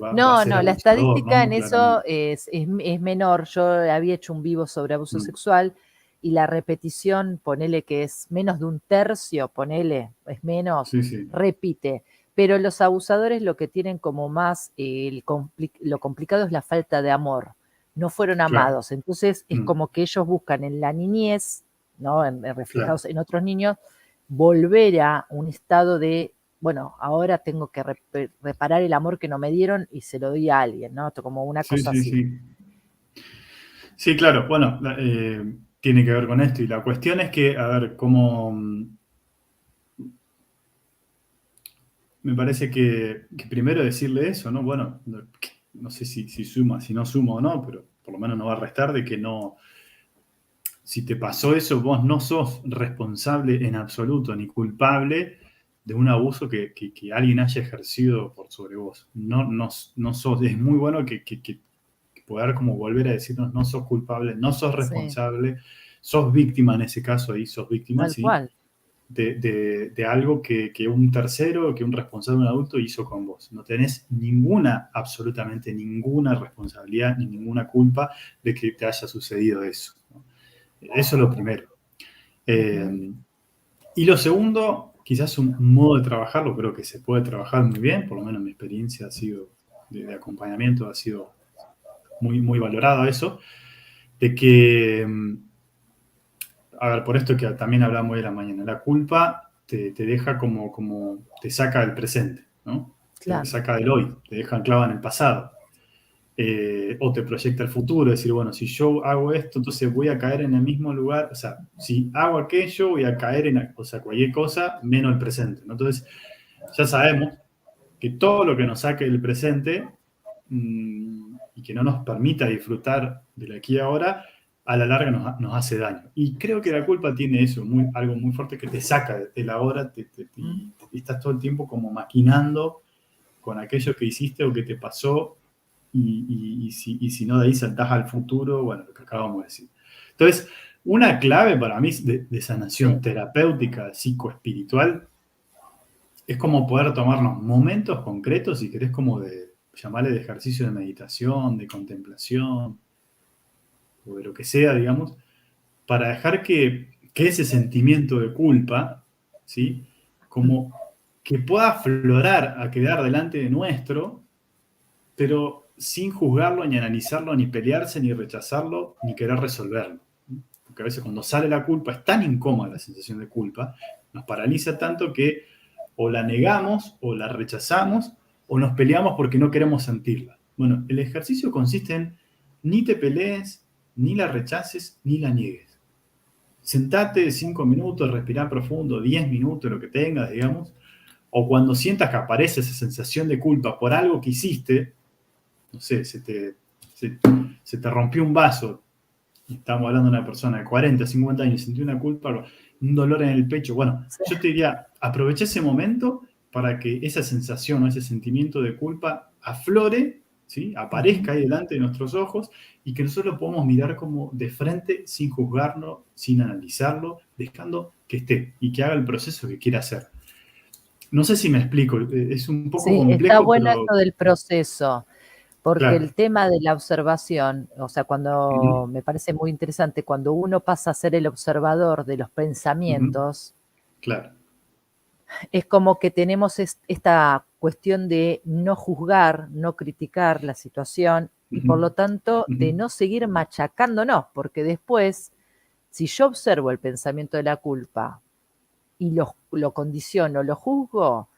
va a No, ser no, la abusador, estadística ¿no? en eso Claramente. es menor. Yo había hecho un vivo sobre abuso Mm. sexual y la repetición, ponele que es menos de un tercio, ponele, es menos, Sí, sí, repite. Pero los abusadores lo que tienen como más, lo complicado es la falta de amor. No fueron claro. amados. Entonces es Mm, como que ellos buscan en la niñez, ¿no? claro. Reflejados en otros niños, volver a un estado de bueno, ahora tengo que reparar el amor que no me dieron y se lo doy a alguien, ¿no? Como una Sí, cosa sí, así. sí. Sí, claro. Bueno, tiene que ver con esto. Y la cuestión es que, a ver, me parece que primero decirle eso, ¿no? Bueno, no sé si suma, si no suma o no, pero por lo menos no va a restar de que no, si te pasó eso, vos no sos responsable en absoluto ni culpable de un abuso que alguien haya ejercido por sobre vos. No sos, es muy bueno que poder como volver a decirnos, no sos culpable, no sos Sí, responsable, sos víctima en ese caso, ahí sos víctima, tal ¿sí? cual. De algo que un tercero, que un responsable, un adulto hizo con vos. No tenés ninguna, absolutamente ninguna responsabilidad ni ninguna culpa de que te haya sucedido eso, ¿no? Eso es lo primero. Ujú. Eh, y lo segundo, quizás un modo de trabajarlo, creo que se puede trabajar muy bien, por lo menos mi experiencia ha sido de acompañamiento, ha sido muy, muy valorado eso, de que, a ver, por esto que también hablamos de la mañana, la culpa te deja te saca del presente, ¿no? Te Claro, saca del hoy, te deja anclado en el pasado. O te proyecta el futuro, decir, bueno, si yo hago esto, entonces voy a caer en el mismo lugar, o sea, si hago aquello, voy a caer en, o sea, cualquier cosa, menos el presente, ¿no? Entonces, ya sabemos que todo lo que nos saque del presente y que no nos permita disfrutar del aquí y ahora, a la larga nos hace daño. Y creo que la culpa tiene eso, algo muy fuerte que te saca del ahora mm, y estás todo el tiempo como maquinando con aquello que hiciste o que te pasó y si no de ahí saltás al futuro, bueno, lo que acabamos de decir. Entonces, una clave para mí de sanación sí, terapéutica, psicoespiritual, es como poder tomarnos momentos concretos, si querés, como de llamarle de ejercicio de meditación, de contemplación, o de lo que sea, digamos, para dejar que ese sentimiento de culpa, ¿sí? Como que pueda aflorar a quedar delante de nuestro, pero sin juzgarlo, ni analizarlo, ni pelearse, ni rechazarlo, ni querer resolverlo. Porque a veces cuando sale la culpa es tan incómoda la sensación de culpa, nos paraliza tanto que o la negamos, o la rechazamos, o nos peleamos porque no queremos sentirla. Bueno, el ejercicio consiste en ni te pelees, ni la rechaces, ni la niegues. Sentate 5 minutos, respirá profundo, 10 minutos, lo que tengas, digamos, o cuando sientas que aparece esa sensación de culpa por algo que hiciste, no sé, se te rompió un vaso, y estamos hablando de una persona de 40, 50 años, sintió una culpa, un dolor en el pecho, bueno, Sí. yo te diría, aprovecha ese momento para que esa sensación o ese sentimiento de culpa aflore, ¿sí? Aparezca ahí delante de nuestros ojos y que nosotros lo podamos mirar como de frente sin juzgarlo, sin analizarlo, dejando que esté y que haga el proceso que quiera hacer. No sé si me explico, es un poco Sí, está complejo, bueno pero esto del proceso, porque claro. el tema de la observación, o sea, cuando me parece muy interesante, cuando uno pasa a ser el observador de los pensamientos, Claro. es como que tenemos esta cuestión de no juzgar, no criticar la situación y por lo tanto de no seguir machacándonos, porque después, si yo observo el pensamiento de la culpa y lo condiciono, lo juzgo,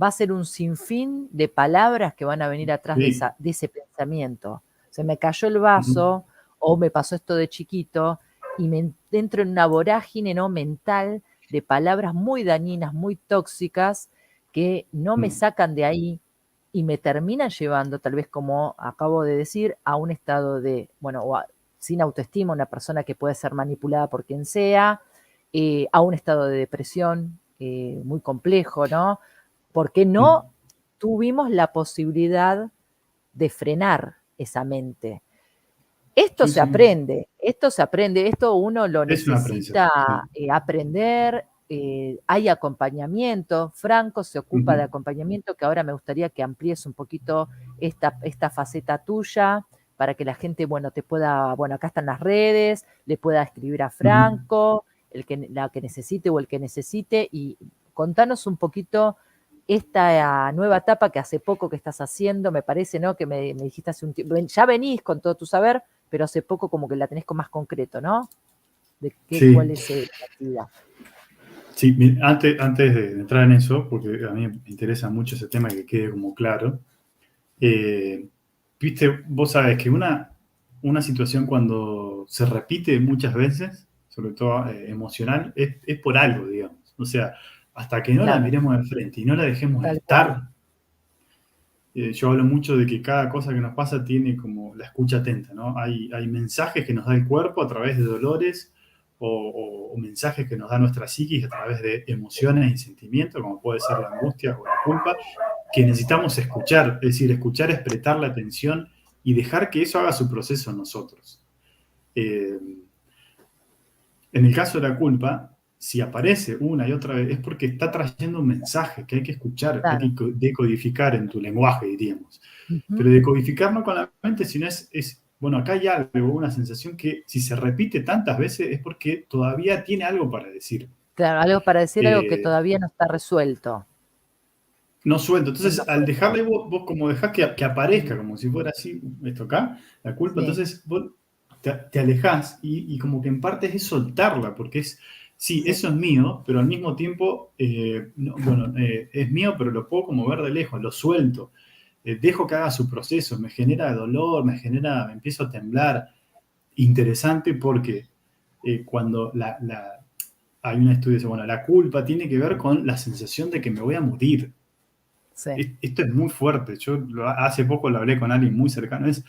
va a ser un sinfín de palabras que van a venir atrás Sí. de ese pensamiento. Se me cayó el vaso o me pasó esto de chiquito y me entro en una vorágine, ¿no?, mental de palabras muy dañinas, muy tóxicas, que no me sacan de ahí y me terminan llevando, tal vez como acabo de decir, a un estado de, bueno, sin autoestima, una persona que puede ser manipulada por quien sea, a un estado de depresión muy complejo, ¿no? Porque no tuvimos la posibilidad de frenar esa mente. Sí, sí. Esto se aprende, esto uno lo Es un aprendizaje, necesita sí. aprender, hay acompañamiento, Franco se ocupa de acompañamiento, que ahora me gustaría que amplíes un poquito esta faceta tuya, para que la gente, bueno, te pueda, bueno, acá están las redes, le pueda escribir a Franco, la que necesite o el que necesite, y contanos un poquito esta nueva etapa que hace poco que estás haciendo, me parece, ¿no? Que me dijiste hace un tiempo, ya venís con todo tu saber, pero hace poco como que la tenés con más concreto, ¿no? De cuál Sí, es la actividad. sí. Antes de entrar en eso, porque a mí me interesa mucho ese tema que quede como claro, viste, vos sabés que una situación cuando se repite muchas veces, sobre todo emocional, es por algo, digamos. O sea, hasta que no la Claro, miremos de frente y no la dejemos tal cual. estar, yo hablo mucho de que cada cosa que nos pasa tiene como la escucha atenta, ¿no? Hay mensajes que nos da el cuerpo a través de dolores o mensajes que nos da nuestra psiquis a través de emociones y sentimientos, como puede ser la angustia o la culpa, que necesitamos escuchar. Es decir, escuchar es prestarle atención y dejar que eso haga su proceso en nosotros. Eh, en el caso de la culpa, si aparece una y otra vez, es porque está trayendo un mensaje que hay que escuchar, hay Claro. que decodificar en tu lenguaje, diríamos. Pero Ujú. decodificar no con la mente, sino bueno, acá hay algo, una sensación que si se repite tantas veces es porque todavía tiene algo para decir. Claro, algo para decir, algo que Eh, todavía no está resuelto no suelto. en Entonces, al nosotros. dejarle vos como dejás que aparezca, como si fuera así, esto acá, la culpa, Sí, entonces vos te alejás y como que en parte es soltarla, porque sí, sí, eso es mío, pero al mismo tiempo, bueno, es mío, pero lo puedo como ver de lejos, lo suelto, dejo que haga su proceso, me genera dolor, me empiezo a temblar. Interesante porque cuando hay un estudio que dice, bueno, la culpa tiene que ver con la sensación de que me voy a morir. sí. Esto es muy fuerte. Yo hace poco lo hablé con alguien muy cercano. Es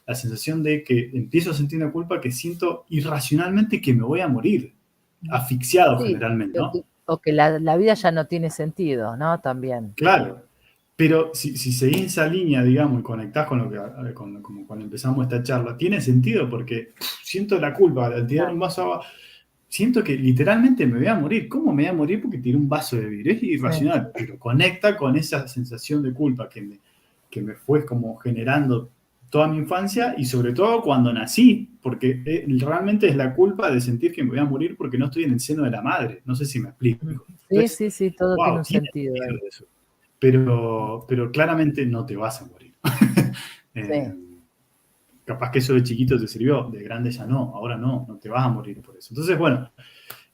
la sensación de que empiezo a sentir una culpa que siento irracionalmente que me voy a morir, asfixiado Sí, generalmente, ¿no? o que la vida ya no tiene sentido, ¿no? También. Claro. Pero si seguís esa línea, digamos, y conectás con lo que como cuando empezamos esta charla, tiene sentido porque siento la culpa al tirar Claro, un vaso de agua. Siento que literalmente me voy a morir. ¿Cómo me voy a morir? Porque tiré un vaso de vidrio. Es sí. irracional, pero conecta con esa sensación de culpa que me fue como generando toda mi infancia y sobre todo cuando nací, porque realmente es la culpa de sentir que me voy a morir porque no estoy en el seno de la madre. No sé si me explico. Sí, Entonces, sí, sí, todo tiene wow, un tiene sentido ahí. sentido eso. Pero claramente no te vas a morir. Sí. Capaz que eso de chiquito te sirvió, de grande ya no, ahora no te vas a morir por eso. Entonces, bueno,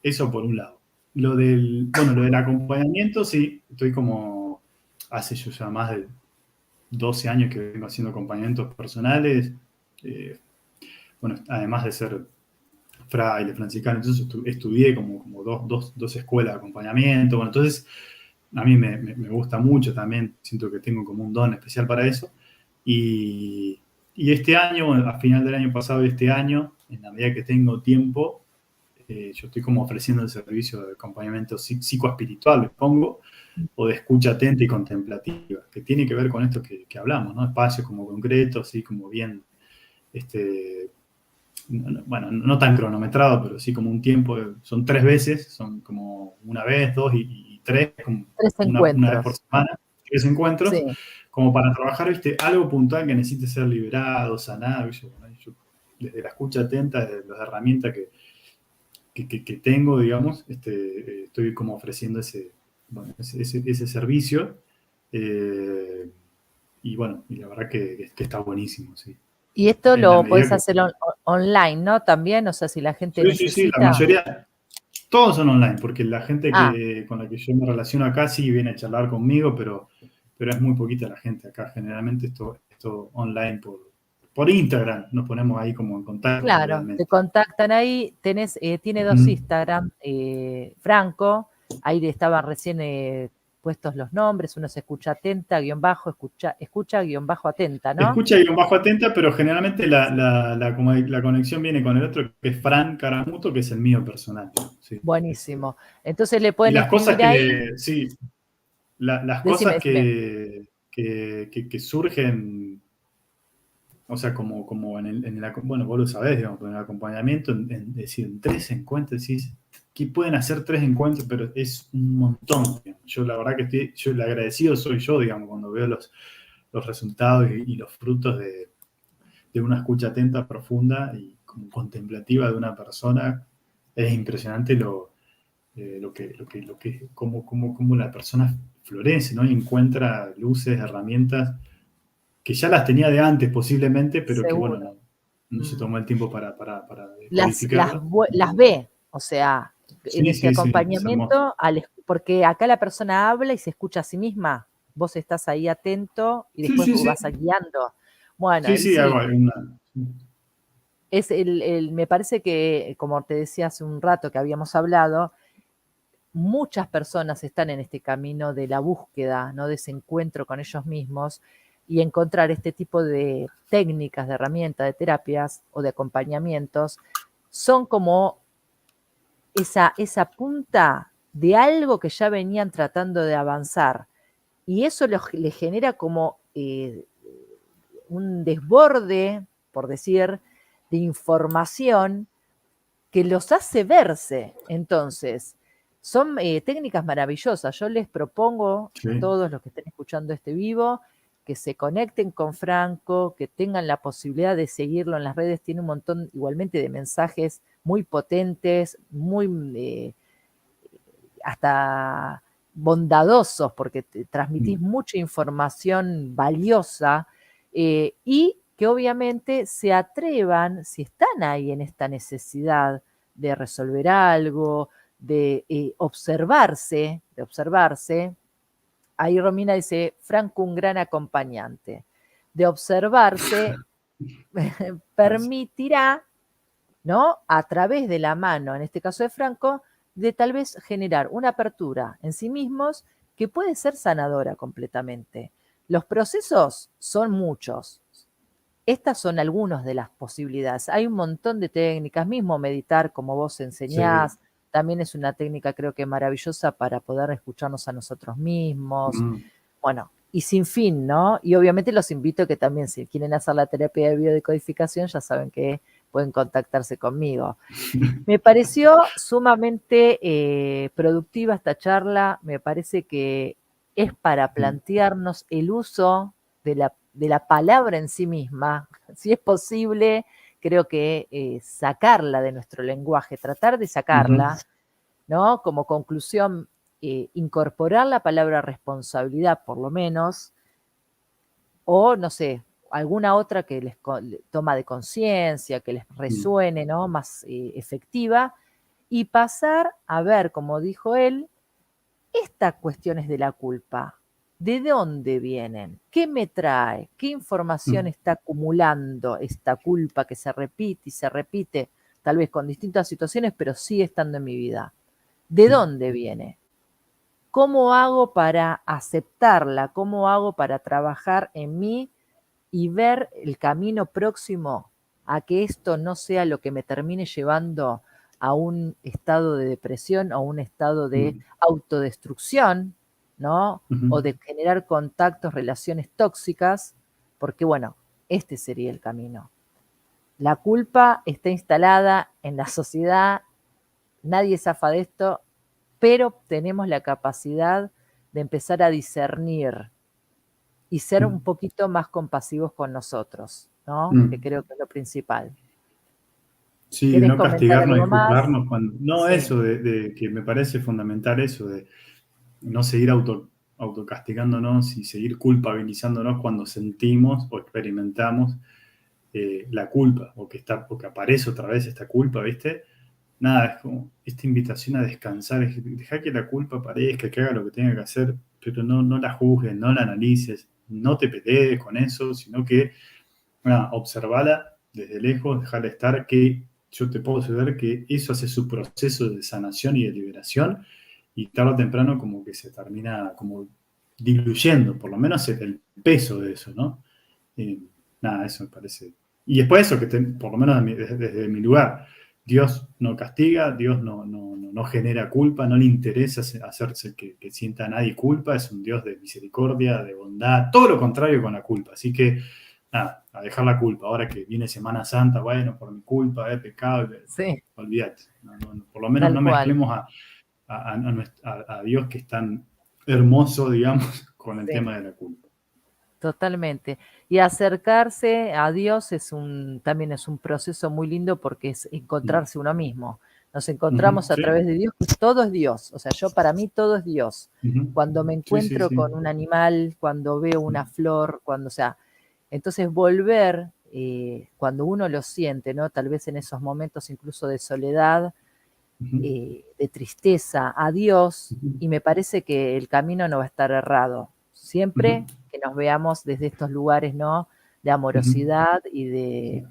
eso por un lado. Lo del acompañamiento, sí, estoy como, hace yo ya más de 12 años que vengo haciendo acompañamientos personales. eh, bueno, además de ser fraile, franciscano, entonces estudié como dos escuelas de acompañamiento. Bueno, entonces a mí me gusta mucho también, siento que tengo como un don especial para eso. Y, y este año, a final del año pasado y este año, en la medida que tengo tiempo, yo estoy como ofreciendo el servicio de acompañamiento psicoespiritual, les pongo, o de escucha atenta y contemplativa, que tiene que ver con esto que hablamos, ¿no? Espacios como concretos, así como bien, este, bueno, no tan cronometrado, pero sí como un tiempo, son 3 veces, son como una vez, dos y tres, como 3 una vez por encuentros. semana, 3 encuentros, Sí. como para trabajar, ¿viste? Algo puntual que necesite ser liberado, sanado, ¿viste? Bueno, yo, desde la escucha atenta, de las herramientas que tengo, digamos, estoy como ofreciendo bueno, ese servicio. eh, y bueno, y la verdad que está buenísimo, sí. Y esto En la lo medida podés que... hacer online, ¿no? También, o sea, si la gente Sí, sí, sí, la necesita. mayoría, todos son online, porque la gente Ah, con la que yo me relaciono acá sí viene a charlar conmigo, pero es muy poquita la gente acá. Generalmente esto online por Instagram, nos ponemos ahí como en contacto claro, te realmente. contactan ahí, tiene 2 Ujú. Instagram, Franco, ahí le estaban recién puestos los nombres, uno se escucha atenta, guión bajo, escucha, guión bajo atenta, ¿no? Escucha y con bajo atenta, pero generalmente como la conexión viene con el otro, que es Fran Caramuto, que es el mío personal. Sí. Buenísimo. Entonces le Y pueden las cosas escribir ahí, sí, las decime, cosas decime. que surgen, o sea, como bueno, vos lo sabés, digamos, en el acompañamiento, decir, en 3 encuentros, decís, que pueden hacer 3 encuentros, pero es un montón. Digamos. Yo la verdad que yo el agradecido soy yo, digamos, cuando veo los resultados y los frutos de una escucha atenta, profunda y como contemplativa de una persona. Es impresionante cómo la persona florece, ¿no? Y encuentra luces, herramientas que ya las tenía de antes posiblemente, pero que, bueno, Seguro. no se Mm. tomó el tiempo para Las codificarla. las ve, o sea, en Sí, este sí, sí, es hermoso. acompañamiento, porque acá la persona habla y se escucha a sí misma. Vos estás ahí atento y Sí, después sí, sí. vas guiando. Bueno, Sí, ahí sí, hago sí, una. es me parece que, como te decía hace un rato que habíamos hablado, muchas personas están en este camino de la búsqueda, ¿no? De ese encuentro con ellos mismos y encontrar este tipo de técnicas, de herramientas, de terapias o de acompañamientos, son como esa punta de algo que ya venían tratando de avanzar. Y eso les genera como un desborde, por decir, de información que los hace verse. Entonces, son técnicas maravillosas. Yo les propongo a Sí. todos los que estén escuchando este vivo que se conecten con Franco, que tengan la posibilidad de seguirlo en las redes. Tiene un montón igualmente de mensajes muy potentes, muy hasta bondadosos, porque te transmitís Mm. mucha información valiosa y que obviamente se atrevan, si están ahí en esta necesidad de resolver algo, de observarse. Ahí Romina dice, Franco, un gran acompañante. De observarse Gracias. permitirá, ¿no? A través de la mano, en este caso de Franco, de tal vez generar una apertura en sí mismos que puede ser sanadora completamente. Los procesos son muchos. Estas son algunas de las posibilidades. Hay un montón de técnicas, mismo meditar como vos Sí. enseñás, también es una técnica creo que maravillosa para poder escucharnos a nosotros mismos. Mm. Bueno, y sin fin, ¿no? Y obviamente los invito a que también si quieren hacer la terapia de biodecodificación, ya saben que pueden contactarse conmigo. Me pareció sumamente productiva esta charla, me parece que es para Mm. plantearnos el uso de la palabra en sí misma, si es posible, creo que sacarla de nuestro lenguaje, tratar de Ujú. sacarla, ¿no? Como conclusión, incorporar la palabra responsabilidad, por lo menos, o no sé, alguna otra que les toma de conciencia, que les resuene, ¿no? Más efectiva, y pasar a ver, como dijo él, estas cuestiones de la culpa. ¿De dónde vienen? ¿Qué me trae? ¿Qué información está acumulando esta culpa que se repite y se repite, tal vez con distintas situaciones, pero sigue estando en mi vida? ¿De dónde viene? ¿Cómo hago para aceptarla? ¿Cómo hago para trabajar en mí y ver el camino próximo a que esto no sea lo que me termine llevando a un estado de depresión o un estado de autodestrucción, ¿no? O de generar contactos, relaciones tóxicas, porque bueno, este sería el camino. La culpa está instalada en la sociedad, nadie zafa de esto, pero tenemos la capacidad de empezar a discernir y ser un poquito más compasivos con nosotros, ¿no? Que creo que es lo principal. Sí, de ¿Querés no comentar castigarnos y algo más? juzgarnos cuando... No, Sí, eso, de que me parece fundamental eso, de no seguir autocastigándonos y seguir culpabilizándonos cuando sentimos o experimentamos la culpa, o que aparece otra vez esta culpa, ¿viste? Nada, es como esta invitación a descansar, es dejar que la culpa aparezca, que haga lo que tenga que hacer, pero no la juzgues, no la analices, no te pelees con eso, sino que, nada, observala desde lejos, dejarla estar, que yo te puedo asegurar que eso hace su proceso de sanación y de liberación, y tarde o temprano como que se termina como diluyendo, por lo menos el peso de eso, ¿no? Nada, eso me parece. Y después eso, por lo menos desde mi lugar, Dios no castiga, Dios no genera culpa, no le interesa hacerse que sienta a nadie culpa, es un Dios de misericordia, de bondad, todo lo contrario con la culpa. Así que, nada, a dejar la culpa. Ahora que viene Semana Santa, bueno, por mi culpa, he pecado, sí, olvídate. Por lo menos tal no cual. mezclemos a Dios, que es tan hermoso, digamos, con el Sí, tema de la culpa. totalmente. Y acercarse a Dios también es un proceso muy lindo porque es Mm. encontrarse uno mismo. Nos encontramos a Sí. través de Dios, que todo es Dios. O sea, para mí todo es Dios. Ujú. Cuando me Sí, sí, encuentro sí. con un animal, cuando veo una flor, o sea, entonces volver, cuando uno lo siente, ¿no? Tal vez en esos momentos incluso de soledad, Ujú. de tristeza a Dios, Ujú. y me parece que el camino no va a estar errado. Ujú. Siempre que nos veamos desde estos lugares, ¿no? De Ujú. amorosidad y Sí. de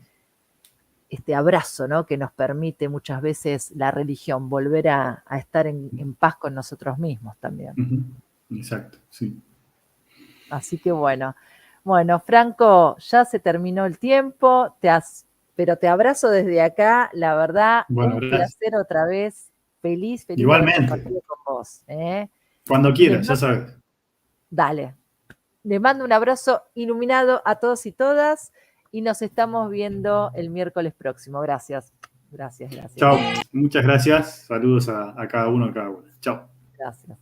este abrazo, ¿no? Que nos permite muchas veces la religión, volver a estar en paz con nosotros mismos también. Ujú. Exacto, sí. Así que bueno, Franco, ya se terminó el tiempo, pero te abrazo desde acá, la verdad, Bueno, un gracias. placer otra vez, feliz de haber Igualmente, compartido con vos. ¿Eh? cuando Les quieras, ya mando, sabes. dale, les mando un abrazo iluminado a todos y todas y nos estamos viendo el miércoles próximo. Gracias, gracias, gracias, Chao, muchas gracias. Saludos a cada uno, a cada una. Chao. gracias.